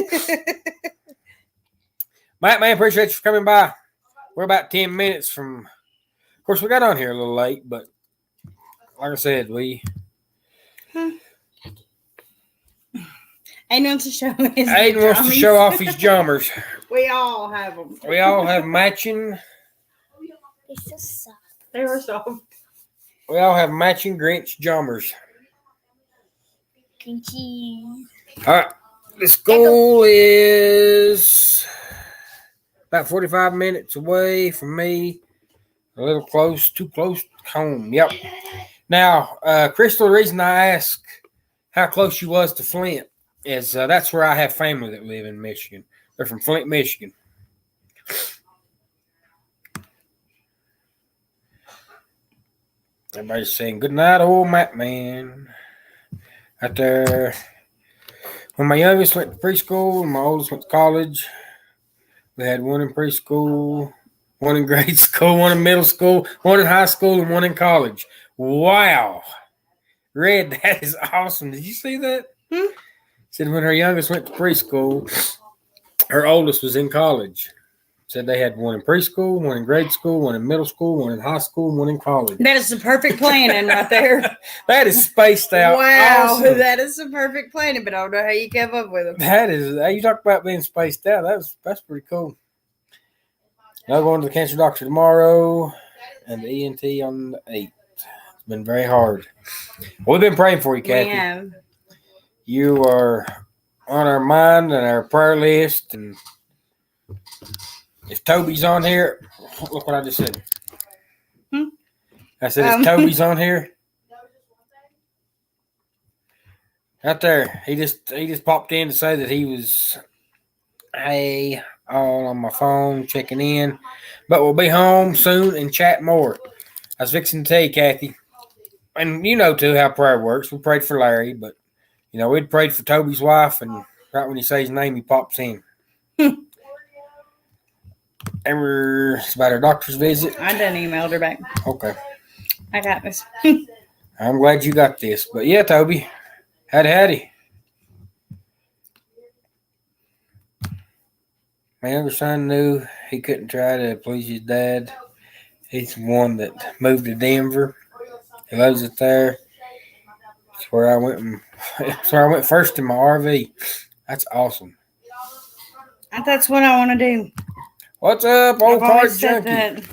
Matt, man, appreciate you for coming by. We're about 10 minutes from... Of course, we got on here a little late, but like I said, we... Aiden wants to show off his jumpers. We all have them. We all have matching... It's so soft. They were soft. We all have matching Grinch jumpers. Green cheese. All right. The school is about 45 minutes away from me. A little close, too close to home. Yep. Now, Crystal, the reason I asked how close you was to Flint is that's where I have family that live in Michigan. They're from Flint, Michigan. Everybody's saying good night, old Matt man. Out there. When my youngest went to preschool and my oldest went to college, we had one in preschool, one in grade school, one in middle school, one in high school, and one in college. Wow. Red, that is awesome. Did you see that? Said when her youngest went to preschool, her oldest was in college. Said they had one in preschool, one in grade school, one in middle school, one in high school, and one in college. That is the perfect planning right there. That is spaced out. Wow, Awesome. that is the perfect planning, but I don't know how you come up with them. That is, you talk about being spaced out. That's pretty cool. I'm going to the cancer doctor tomorrow and the ENT on the 8th. It's been very hard. We've been praying for you, Kathy. We have. You are on our mind and our prayer list. And if Toby's on here, look what I just said. I said, if Toby's on here. Out there, he just popped in to say that he was, hey, all on my phone, checking in. But we'll be home soon and chat more. I was fixing to tell you, Kathy. And you know, too, how prayer works. We prayed for Larry, but, you know, we'd prayed for Toby's wife, and right when you say his name, he pops in. Ever it's about her doctor's visit? I done emailed her back. Okay. I got this. I'm glad you got this. But, yeah, Toby, howdy. My younger son knew he couldn't try to please his dad. He's the one that moved to Denver. He loves it there. It's where I went first in my RV. That's awesome. That's what I want to do. What's up, old I've car always said junkie? that.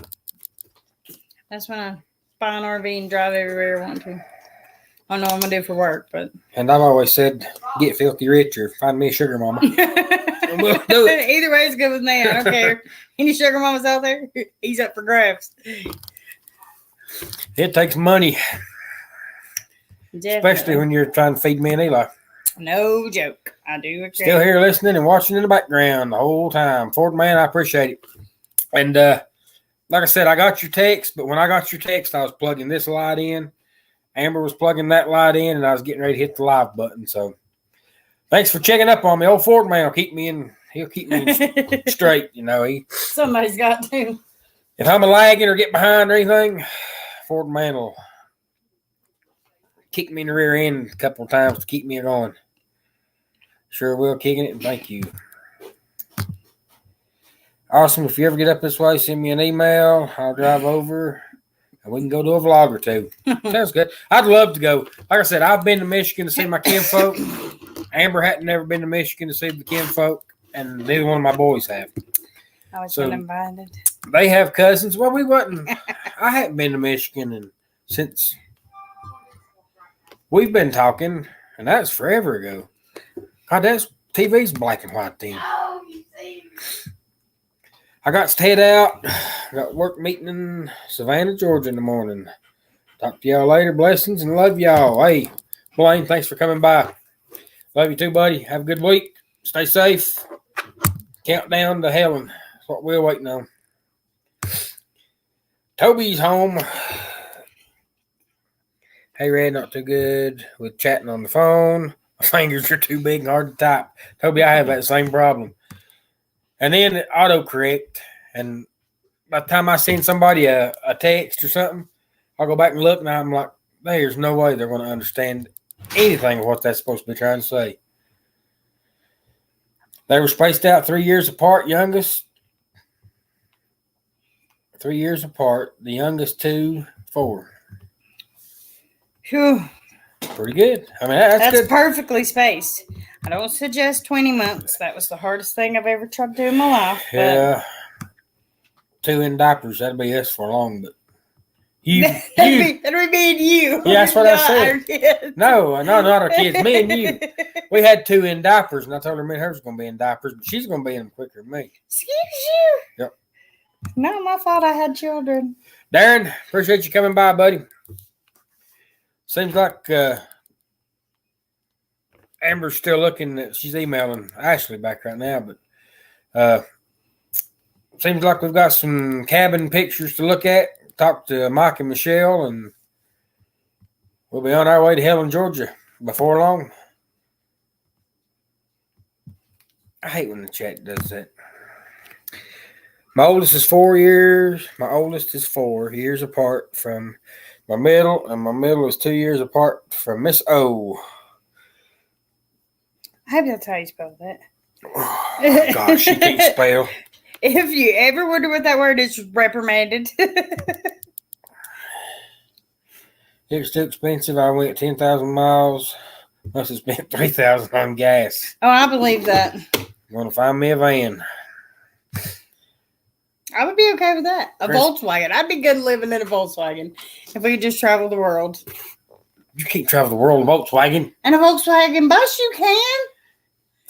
That's when I buy an RV and drive everywhere I want to. I don't know what I'm going to do for work, but. And I've always said, get filthy rich or find me a sugar mama. We'll do it. Either way is good with me. I don't care. Any sugar mamas out there? He's up for grabs. It takes money. Definitely. Especially when you're trying to feed me and Eli. No joke. I do agree. Still here listening and watching in the background the whole time. Ford man, I appreciate it. And like I said, I got your text, but when I got your text, I was plugging this light in. Amber was plugging that light in, and I was getting ready to hit the live button. So thanks for checking up on me. Old Ford man will keep me in. He'll keep me straight, you know. Somebody's got to. If I'm a lagging or get behind or anything, Ford man will kick me in the rear end a couple of times to keep me going. Sure will, kicking it, and thank you. Awesome. If you ever get up this way, send me an email. I'll drive over, and we can go to a vlog or two. Sounds good. I'd love to go. Like I said, I've been to Michigan to see my kinfolk. Amber hadn't never been to Michigan to see the kinfolk, and neither one of my boys have. I was been invited. They have cousins. Well, we wasn't. I hadn't been to Michigan since we've been talking, and that was forever ago. God, that's TV's black and white then. I got to head out. Got work meeting in Savannah, Georgia in the morning. Talk to y'all later. Blessings and love y'all. Hey, Blaine, thanks for coming by. Love you too, buddy. Have a good week. Stay safe. Countdown to heaven. That's what we're waiting on. Toby's home. Hey, Red, not too good with chatting on the phone. My fingers are too big and hard to type. Toby, I have that same problem. And then it autocorrect. And by the time I send somebody a text or something, I'll go back and look, and I'm like, there's no way they're going to understand anything of what that's supposed to be trying to say. They were spaced out 3 years apart, youngest. 3 years apart. The youngest 2, 4. Whew. Pretty good. I mean, that's good. Perfectly spaced. I don't suggest 20 months. That was the hardest thing I've ever tried to do in my life. But Yeah. 2 in diapers. That'd be us for long, but that'd be me and you. Yeah, that's what I said. Our kids. No, not our kids. Me and you. We had 2 in diapers, and I told her me and her was going to be in diapers, but she's going to be in them quicker than me. Excuse you? Yep. Not my fault I had children. Darren, appreciate you coming by, buddy. Seems like Amber's still looking. She's emailing Ashley back right now, but seems like we've got some cabin pictures to look at. Talk to Mike and Michelle, and We'll be on our way to Helen, Georgia before long. I hate when the chat does that. My oldest is 4 years. My oldest is 4 years apart from my middle, and my middle is 2 years apart from Miss O. I hope that's how you spell that. Oh, gosh, she can't spell. If you ever wonder what that word is, reprimanded. It was too expensive. I went 10,000 miles. Must have spent 3,000 on gas. Oh, I believe that. Want to find me a van. I would be okay with that. A Chris- Volkswagen. I'd be good living in a Volkswagen if we could just travel the world. You can't travel the world in a Volkswagen. And a Volkswagen bus, you can.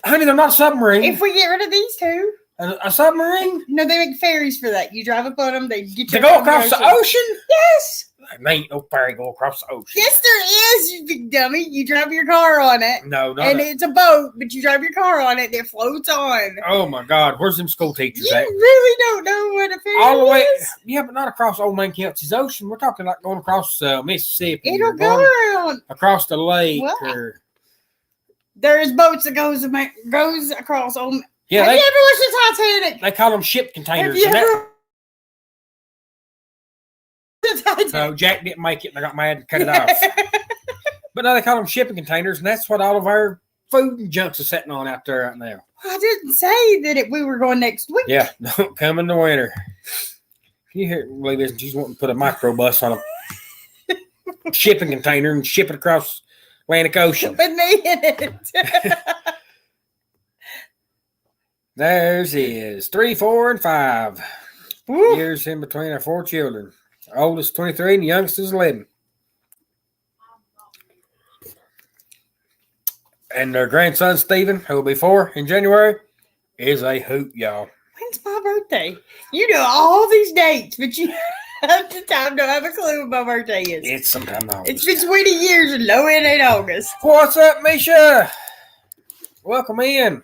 Honey, they're not submarine. If we get rid of these two. A submarine? No, they make ferries for that. You drive up on them, they get you. To go across the ocean? Yes. There ain't no ferry go across the ocean. Yes, there is, you big dummy. You drive your car on it. No, not And it's a boat, but you drive your car on it and it floats on. Oh my God, where's them school teachers You at? really don't know what a ferry All the way, is? yeah, but not across Old Man Kelsey's Ocean. We're talking like going across Mississippi. It'll or go going around. across the lake. What? Or There's boats that goes across Old. yeah, Have they, you ever watched the Titanic? they call them ship Have containers. you And ever the Titanic? so Jack didn't make it, and I got mad and cut it off. But now they call them shipping containers, and that's what all of our food and junks are sitting on out there right now. I didn't say that we were going next week. Yeah, don't come in the winter. Can you believe this? She's wanting to put a microbus on a shipping container and ship it across Atlantic Ocean. With me in it. There's his 3, 4, and 5 Woo. years in between our 4 children. Our oldest 23 and the youngest is 11. And their grandson Stephen, who will be 4 in January, is a hoot, y'all. When's my birthday? You know all these dates, but you half the time don't have a clue what my birthday is. It's sometime now. It's been 20 years and no, it ain't August. What's up, Misha? Welcome in.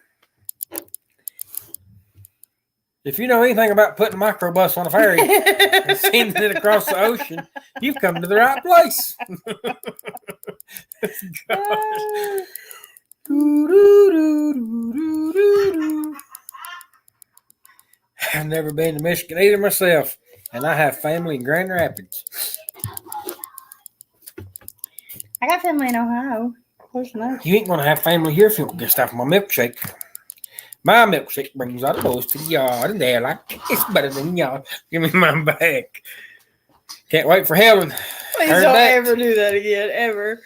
If you know anything about putting a microbus on a ferry and sending it across the ocean, you've come to the right place. Gosh. I've never been to Michigan either myself, and I have family in Grand Rapids. I got family in Ohio. Close enough. You ain't gonna have family here if you don't get stuff from my milkshake. My milkshake brings all the boys to the yard, and they're like, it's better than y'all. Give me mine back. Can't wait for Helen. Please Heard don't that. ever do that again, ever.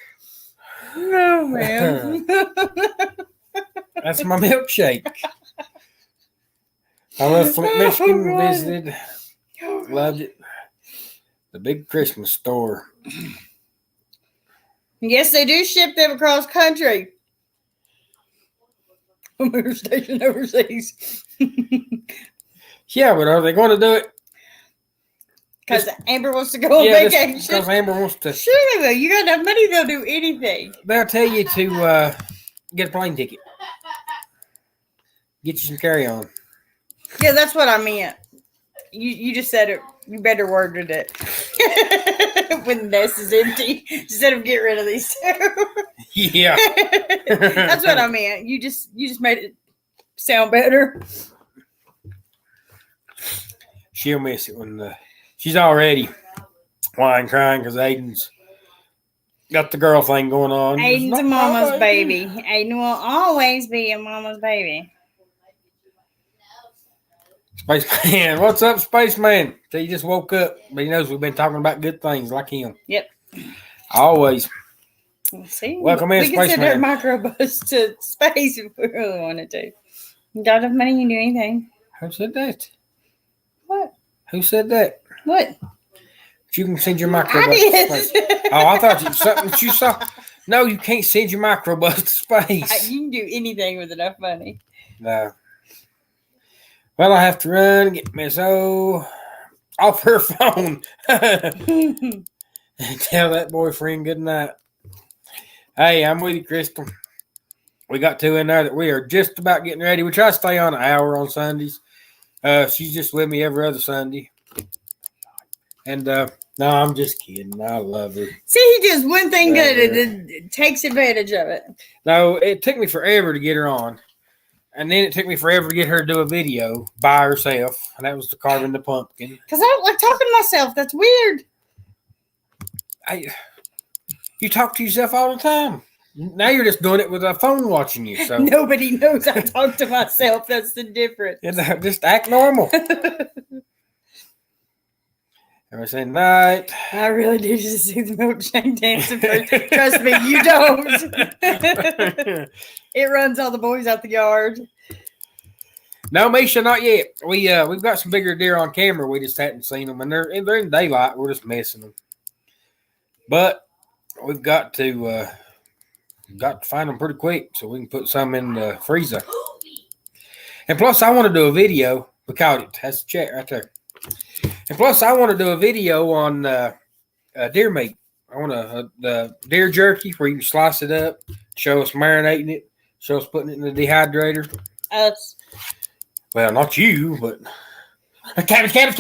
No, man. That's my milkshake. I love Flint, Oh, Michigan. God. Visited. Loved it. The big Christmas store. Yes, they do ship them across country. Motor station overseas. Yeah, but are they going to do it? Because Amber wants to go on vacation. Because Amber wants to. Sure they will. You got enough money, they'll do anything. They'll tell you to get a plane ticket. Get you some carry-on. Yeah, that's what I meant. You just said it. You better worded it. When the nest is empty, instead of get rid of these two. Yeah. That's what I meant. You just made it sound better. She'll miss it when she's already whining, crying because Aiden's got the girl thing going on. Aiden's It's a not my mama's baby. Aiden will always be a mama's baby. Spaceman, what's up, Spaceman? So he just woke up, but he knows we've been talking about good things like him. Yep. Always. See, Welcome in, we can send our Spaceman. microbus to space if we really wanted to. Got enough money, you can do anything. Who said that? What? Who said that? What? You can send your I microbus to space. did. Oh, I thought you something that you saw. No, you can't send your microbus to space. You can do anything with enough money. No. Well, I have to run and get Miss O off her phone. And tell that boyfriend good night. Hey, I'm with you, Crystal. We got 2 in there that we are just about getting ready. We try to stay on an hour on Sundays. She's just with me every other Sunday. And No, I'm just kidding. I love her. See, he does one thing Right good there. and then takes advantage of it. No, it took me forever to get her on. And then it took me forever to get her to do a video by herself. And that was the carving the pumpkin. Because I don't like talking to myself. That's weird. You talk to yourself all the time. Now you're just doing it with a phone watching you. So Nobody knows I talk to myself. That's the difference. just act normal. And I say night. I really do just see the milkshake dancing first. Trust me, you don't. It runs all the boys out the yard. No, Misha, not yet. We've got some bigger deer on camera. We just hadn't seen them, and they're in daylight. We're just missing them. But we've got to find them pretty quick so we can put some in the freezer. And plus, I want to do a video. We caught it. That's the check right there. And plus, I want to do a video on deer meat. I want the deer jerky where you can slice it up, show us marinating it, show us putting it in the dehydrator. Us. Well, not you, but cabbage. Dang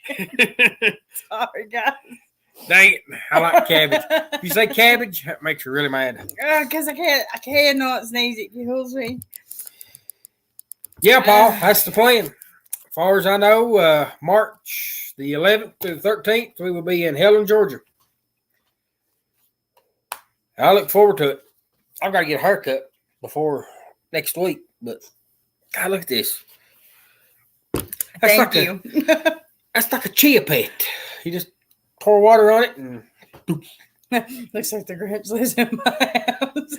it! Sorry, guys. Dang it! I like cabbage. If you say cabbage, that makes you really mad. Because I can't not sneeze. It kills me. Yeah, Paul, that's the plan. As far as I know, March the 11th to the 13th, we will be in Helen, Georgia. I look forward to it. I've got to get a haircut before next week, but God, look at this. Thank you. That's like a chia pet. You just pour water on it and Looks like the Grinch lives in my house.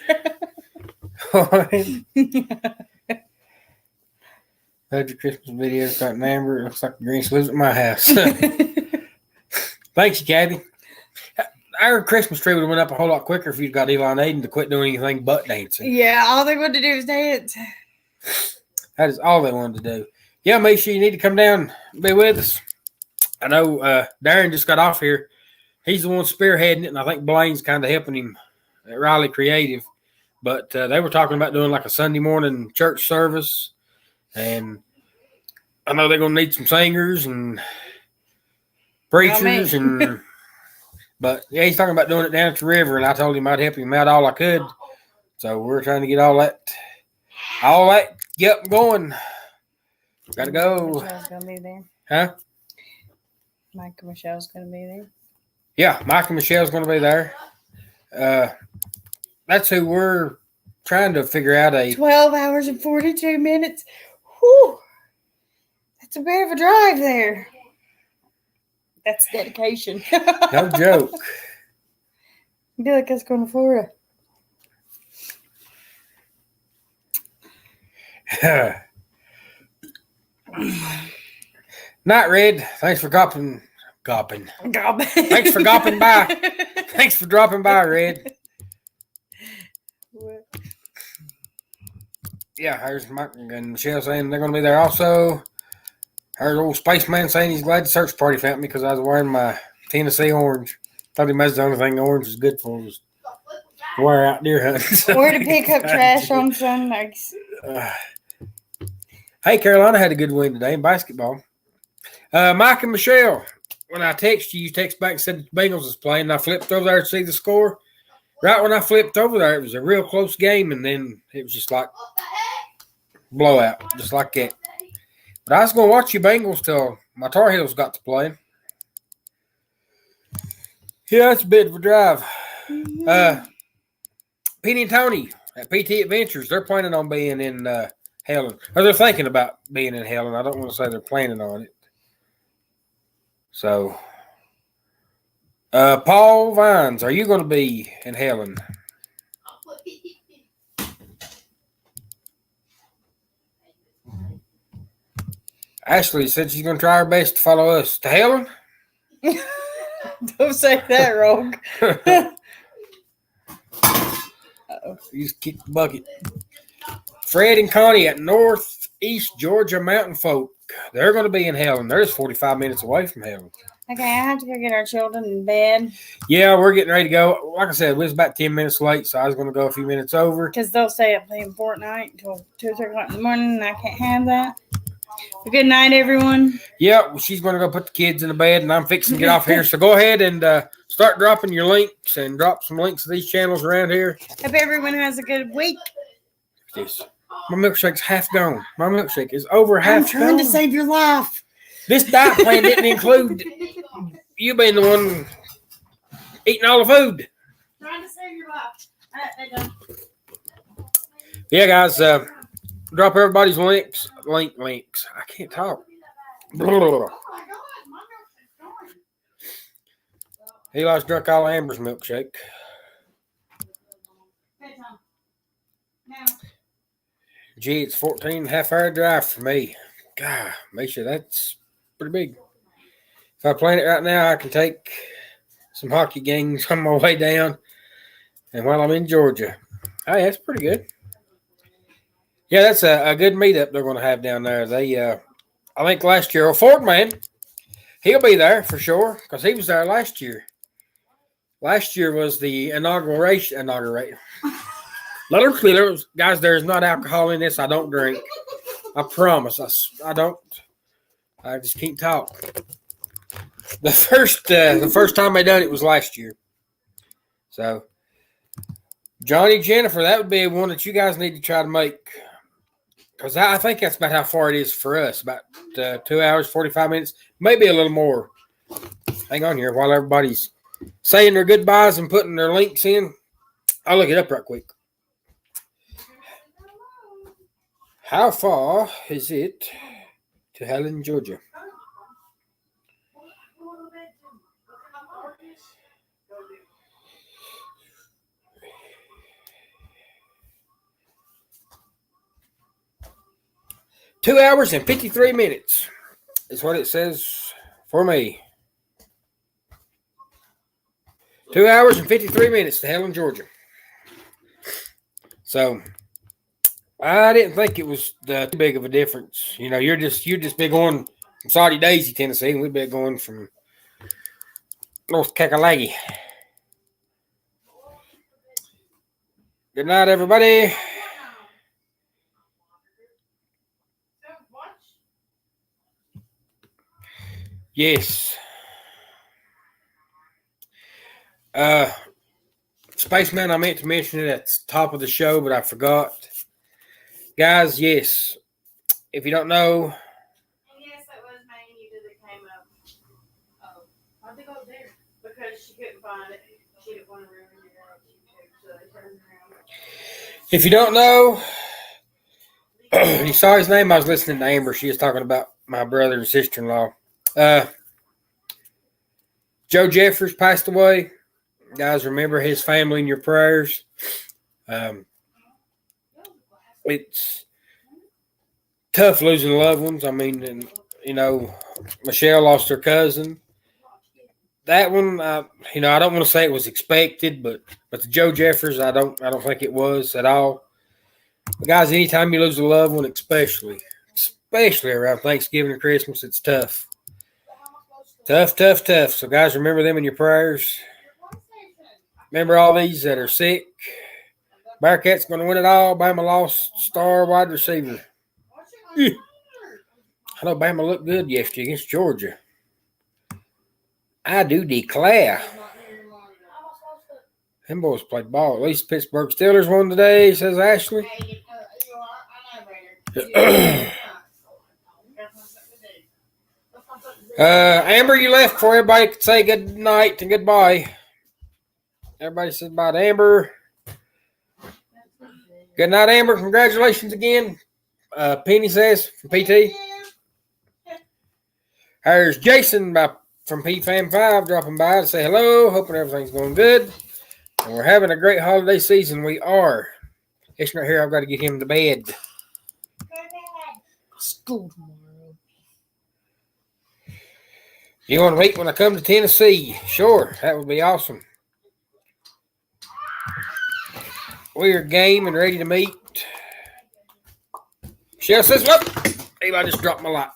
Had your Christmas videos got an Amber. It looks like the Grinch lives at my house. Thanks, Kathy. Our Christmas tree would have went up a whole lot quicker if you'd got Eli and Aiden to quit doing anything but dancing. Yeah, all they wanted to do was dance. That is all they wanted to do. Yeah, make sure you need to come down and be with us. I know Darren just got off here. He's the one spearheading it, and I think Blaine's kind of helping him at Riley Creative. But they were talking about doing like a Sunday morning church service. And I know they're going to need some singers and preachers. But yeah, he's talking about doing it down at the river, and I told him I'd help him out all I could. So we're trying to get all that going. Got to go. Michelle's going to be there. Huh? Mike and Michelle's going to be there. Yeah, Mike and Michelle's going to be there. That's who we're trying to figure out 12 hours and 42 minutes. Whew. That's a bit of a drive there. That's dedication. No joke. I feel like that's going to Florida. Night, Red. Thanks for gopping. Thanks for gopping by. Thanks for dropping by, Red. What? Yeah, here's Mike and Michelle saying they're going to be there also. Here's old spaceman saying he's glad the search party found me because I was wearing my Tennessee orange. Thought he was the only thing orange is good for was to wear out deer hunting. Or to pick up trash on Sundays. Hey, Carolina had a good win today in basketball. Mike and Michelle, when I text you, you text back and said the Bengals was playing, and I flipped over there to see the score. Right when I flipped over there, it was a real close game, and then it was just like blowout, just like that. But I was going to watch you Bengals till my Tar Heels got to play. Yeah, it's a bit of a drive. Penny and Tony at PT Adventures, they're planning on being in Helen. Or they're thinking about being in Helen. I don't want to say they're planning on it. So, Paul Vines, are you going to be in Helen? Ashley said she's going to try her best to follow us to Helen. Don't say that wrong. You just kick the bucket. Fred and Connie at Northeast Georgia Mountain Folk. They're going to be in Helen. They're just 45 minutes away from Helen. Okay, I have to go get our children in bed. Yeah, we're getting ready to go. Like I said, we was about 10 minutes late, so I was going to go a few minutes over. Because they'll stay up playing Fortnite until 2 or 3 o'clock in the morning, and I can't have that. Good night, everyone. Yeah, she's going to go put the kids in the bed, and I'm fixing to get off here. So go ahead and start dropping your links and drop some links to these channels around here. Hope everyone has a good week. This. My milkshake's half gone. My milkshake is over half I'm trying gone. to save your life. This diet plan didn't include you being the one eating all the food. Trying to save your life. Yeah, guys, drop everybody's links. Links. I can't talk. Eli's drunk all Amber's milkshake. Gee, it's 14 and a half hour drive for me. God, Misha, that's pretty big. If I plan it right now, I can take some hockey games on my way down and while I'm in Georgia. Hey, that's pretty good. Yeah, that's a good meetup they're going to have down there. They, I think last year, Ford Man, he'll be there for sure because he was there last year. Last year was the inauguration. Guys, there's not alcohol in this. I don't drink. I promise. I don't. I just can't talk. The first time I done it was last year. So, Johnny, Jennifer, that would be one that you guys need to try to make. Because I think that's about how far it is for us. About 2 hours, 45 minutes. Maybe a little more. Hang on here while everybody's saying their goodbyes and putting their links in. I'll look it up right quick. How far is it to Helen, Georgia? Two hours and 53 minutes is what it says for me. 2 hours and 53 minutes to Helen, Georgia. So I didn't think it was too big of a difference. You know, you're just been going from Saudi Daisy, Tennessee, and we've been going from North Kakalaki. Good night, everybody. Yes. Spaceman, I meant to mention it at the top of the show, but I forgot. Guys, yes. If you don't know. Yes, that was Maggie that came up. Oh, I think I was there because she couldn't find it. She didn't want to ruin it. So they turned around. If you don't know, you saw his name. I was listening to Amber. She was talking about my brother and sister-in-law. Joe Jeffers passed away. Guys, remember his family in your prayers. It's tough losing loved ones. I mean, and, you know, Michelle lost her cousin. That one, I don't want to say it was expected, but the Joe Jeffers, I don't think it was at all. But guys, anytime you lose a loved one, especially around Thanksgiving and Christmas, it's tough. Tough. So, guys, remember them in your prayers. Remember all these that are sick. Bearcats going to win it all. Bama lost star wide receiver. I know Bama looked good yesterday against Georgia. I do declare. Them boys played ball. At least Pittsburgh Steelers won today, says Ashley. Amber, you left before everybody could say good night and goodbye. Everybody said bye to Amber. Good night, Amber. Congratulations again. Penny says from PT. There's Jason from PFAM5 dropping by to say hello. Hoping everything's going good. And we're having a great holiday season. We are. It's right here. I've got to get him to bed. School tomorrow. You want to meet when I come to Tennessee? Sure. That would be awesome. We are game and ready to meet. Michelle says, "Look, Eli just dropped my light."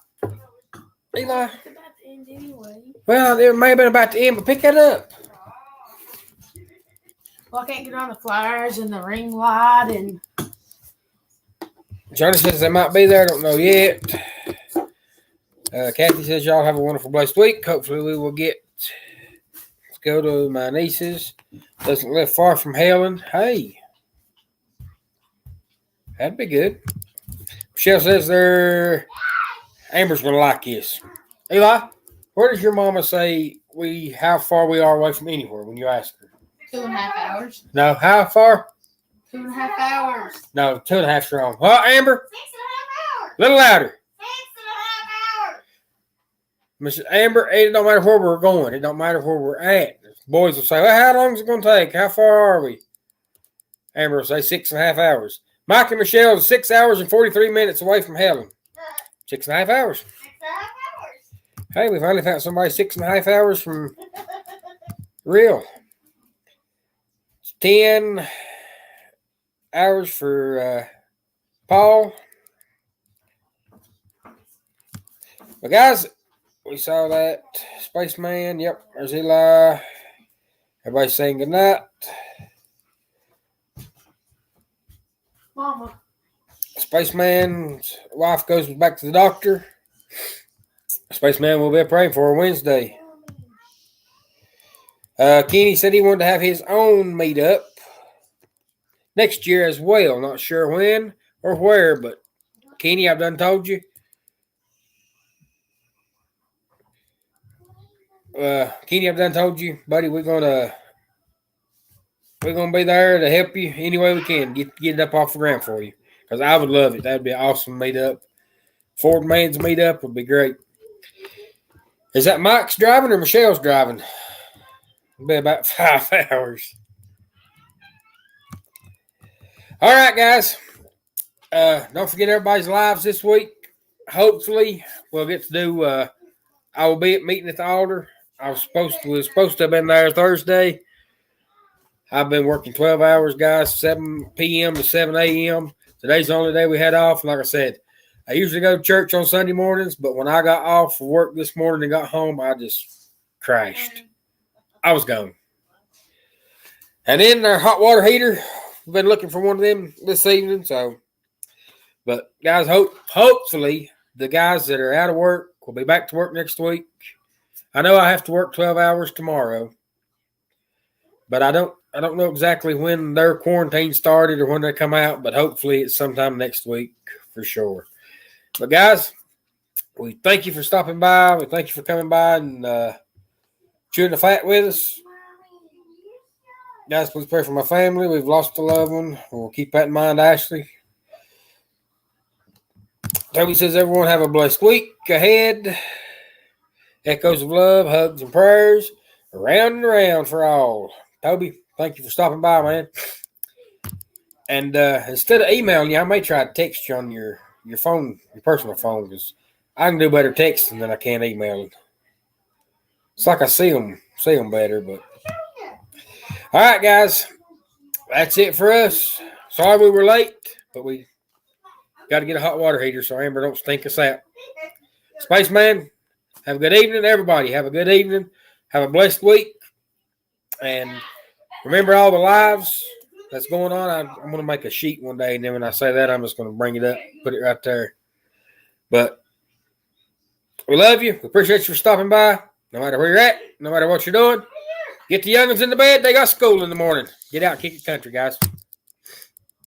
Eli. It's about to end anyway. Well, it may have been about to end, but pick that up. Well, I can't get on the flyers and the ring light and. Johnny says they might be there. I don't know yet. Kathy says y'all have a wonderful, blessed week. Hopefully we will get to go to my niece's. Doesn't live far from Helen. Hey, that'd be good. Michelle says Amber's going to like this. Eli, where does your mama say how far we are away from anywhere when you ask her? 2.5 hours. No, how far? 2.5 hours. No, 2.5 wrong. Huh, Amber? 6.5 hours. A little louder. 6.5 hours. Mrs. Amber, it don't matter where we're going. It don't matter where we're at. Boys will say, well, how long is it going to take? How far are we? Amber will say 6.5 hours. Mike and Michelle is 6 hours and 43 minutes away from Helen. 6.5 hours. 6.5 hours. Hey, we finally found somebody 6.5 hours from real. It's 10 hours for Paul. But guys, we saw that Spaceman. Yep, there's Eli. Everybody's saying goodnight. Mama. Spaceman's wife goes back to the doctor. Spaceman will be praying for her Wednesday. Kenny said he wanted to have his own meetup next year as well. Not sure when or where, but Kenny, I've done told you. Kenny, I've done told you, buddy, we're gonna be there to help you any way we can. Get it up off the ground for you. Because I would love it. That'd be an awesome meetup. Ford Man's meetup would be great. Is that Mike's driving or Michelle's driving? It'll be about 5 hours. All right, guys. Don't forget everybody's lives this week. Hopefully, we'll get to do. I will be at meeting at the altar. Was supposed to have been there Thursday. I've been working 12 hours, guys, 7 p.m. to 7 a.m. Today's the only day we had off. And like I said, I usually go to church on Sunday mornings, but when I got off for work this morning and got home, I just crashed. I was gone. And then our hot water heater, we've been looking for one of them this evening. But guys, hopefully the guys that are out of work will be back to work next week. I know I have to work 12 hours tomorrow, but I don't know exactly when their quarantine started or when they come out, but hopefully it's sometime next week for sure. But guys, we thank you for stopping by. We thank you for coming by and chewing the fat with us. Guys, please pray for my family. We've lost a loved one. We'll keep that in mind, Ashley. Toby says everyone have a blessed week ahead. Echoes of love, hugs, and prayers around and around for all. Toby, thank you for stopping by, man. And instead of emailing you, I may try to text you on your phone, your personal phone, because I can do better texting than I can emailing. It's like I see them better, but all right, guys, that's it for us. Sorry we were late, but we got to get a hot water heater so Amber don't stink us out. Spaceman, have a good evening, everybody. Have a good evening. Have a blessed week, and remember all the lives that's going on. I'm going to make a sheet one day, and then when I say that, I'm just going to bring it up, put it right there. But we love you. We appreciate you for stopping by. No matter where you're at, no matter what you're doing, get the youngins in the bed. They got school in the morning. Get out, kick the country, guys.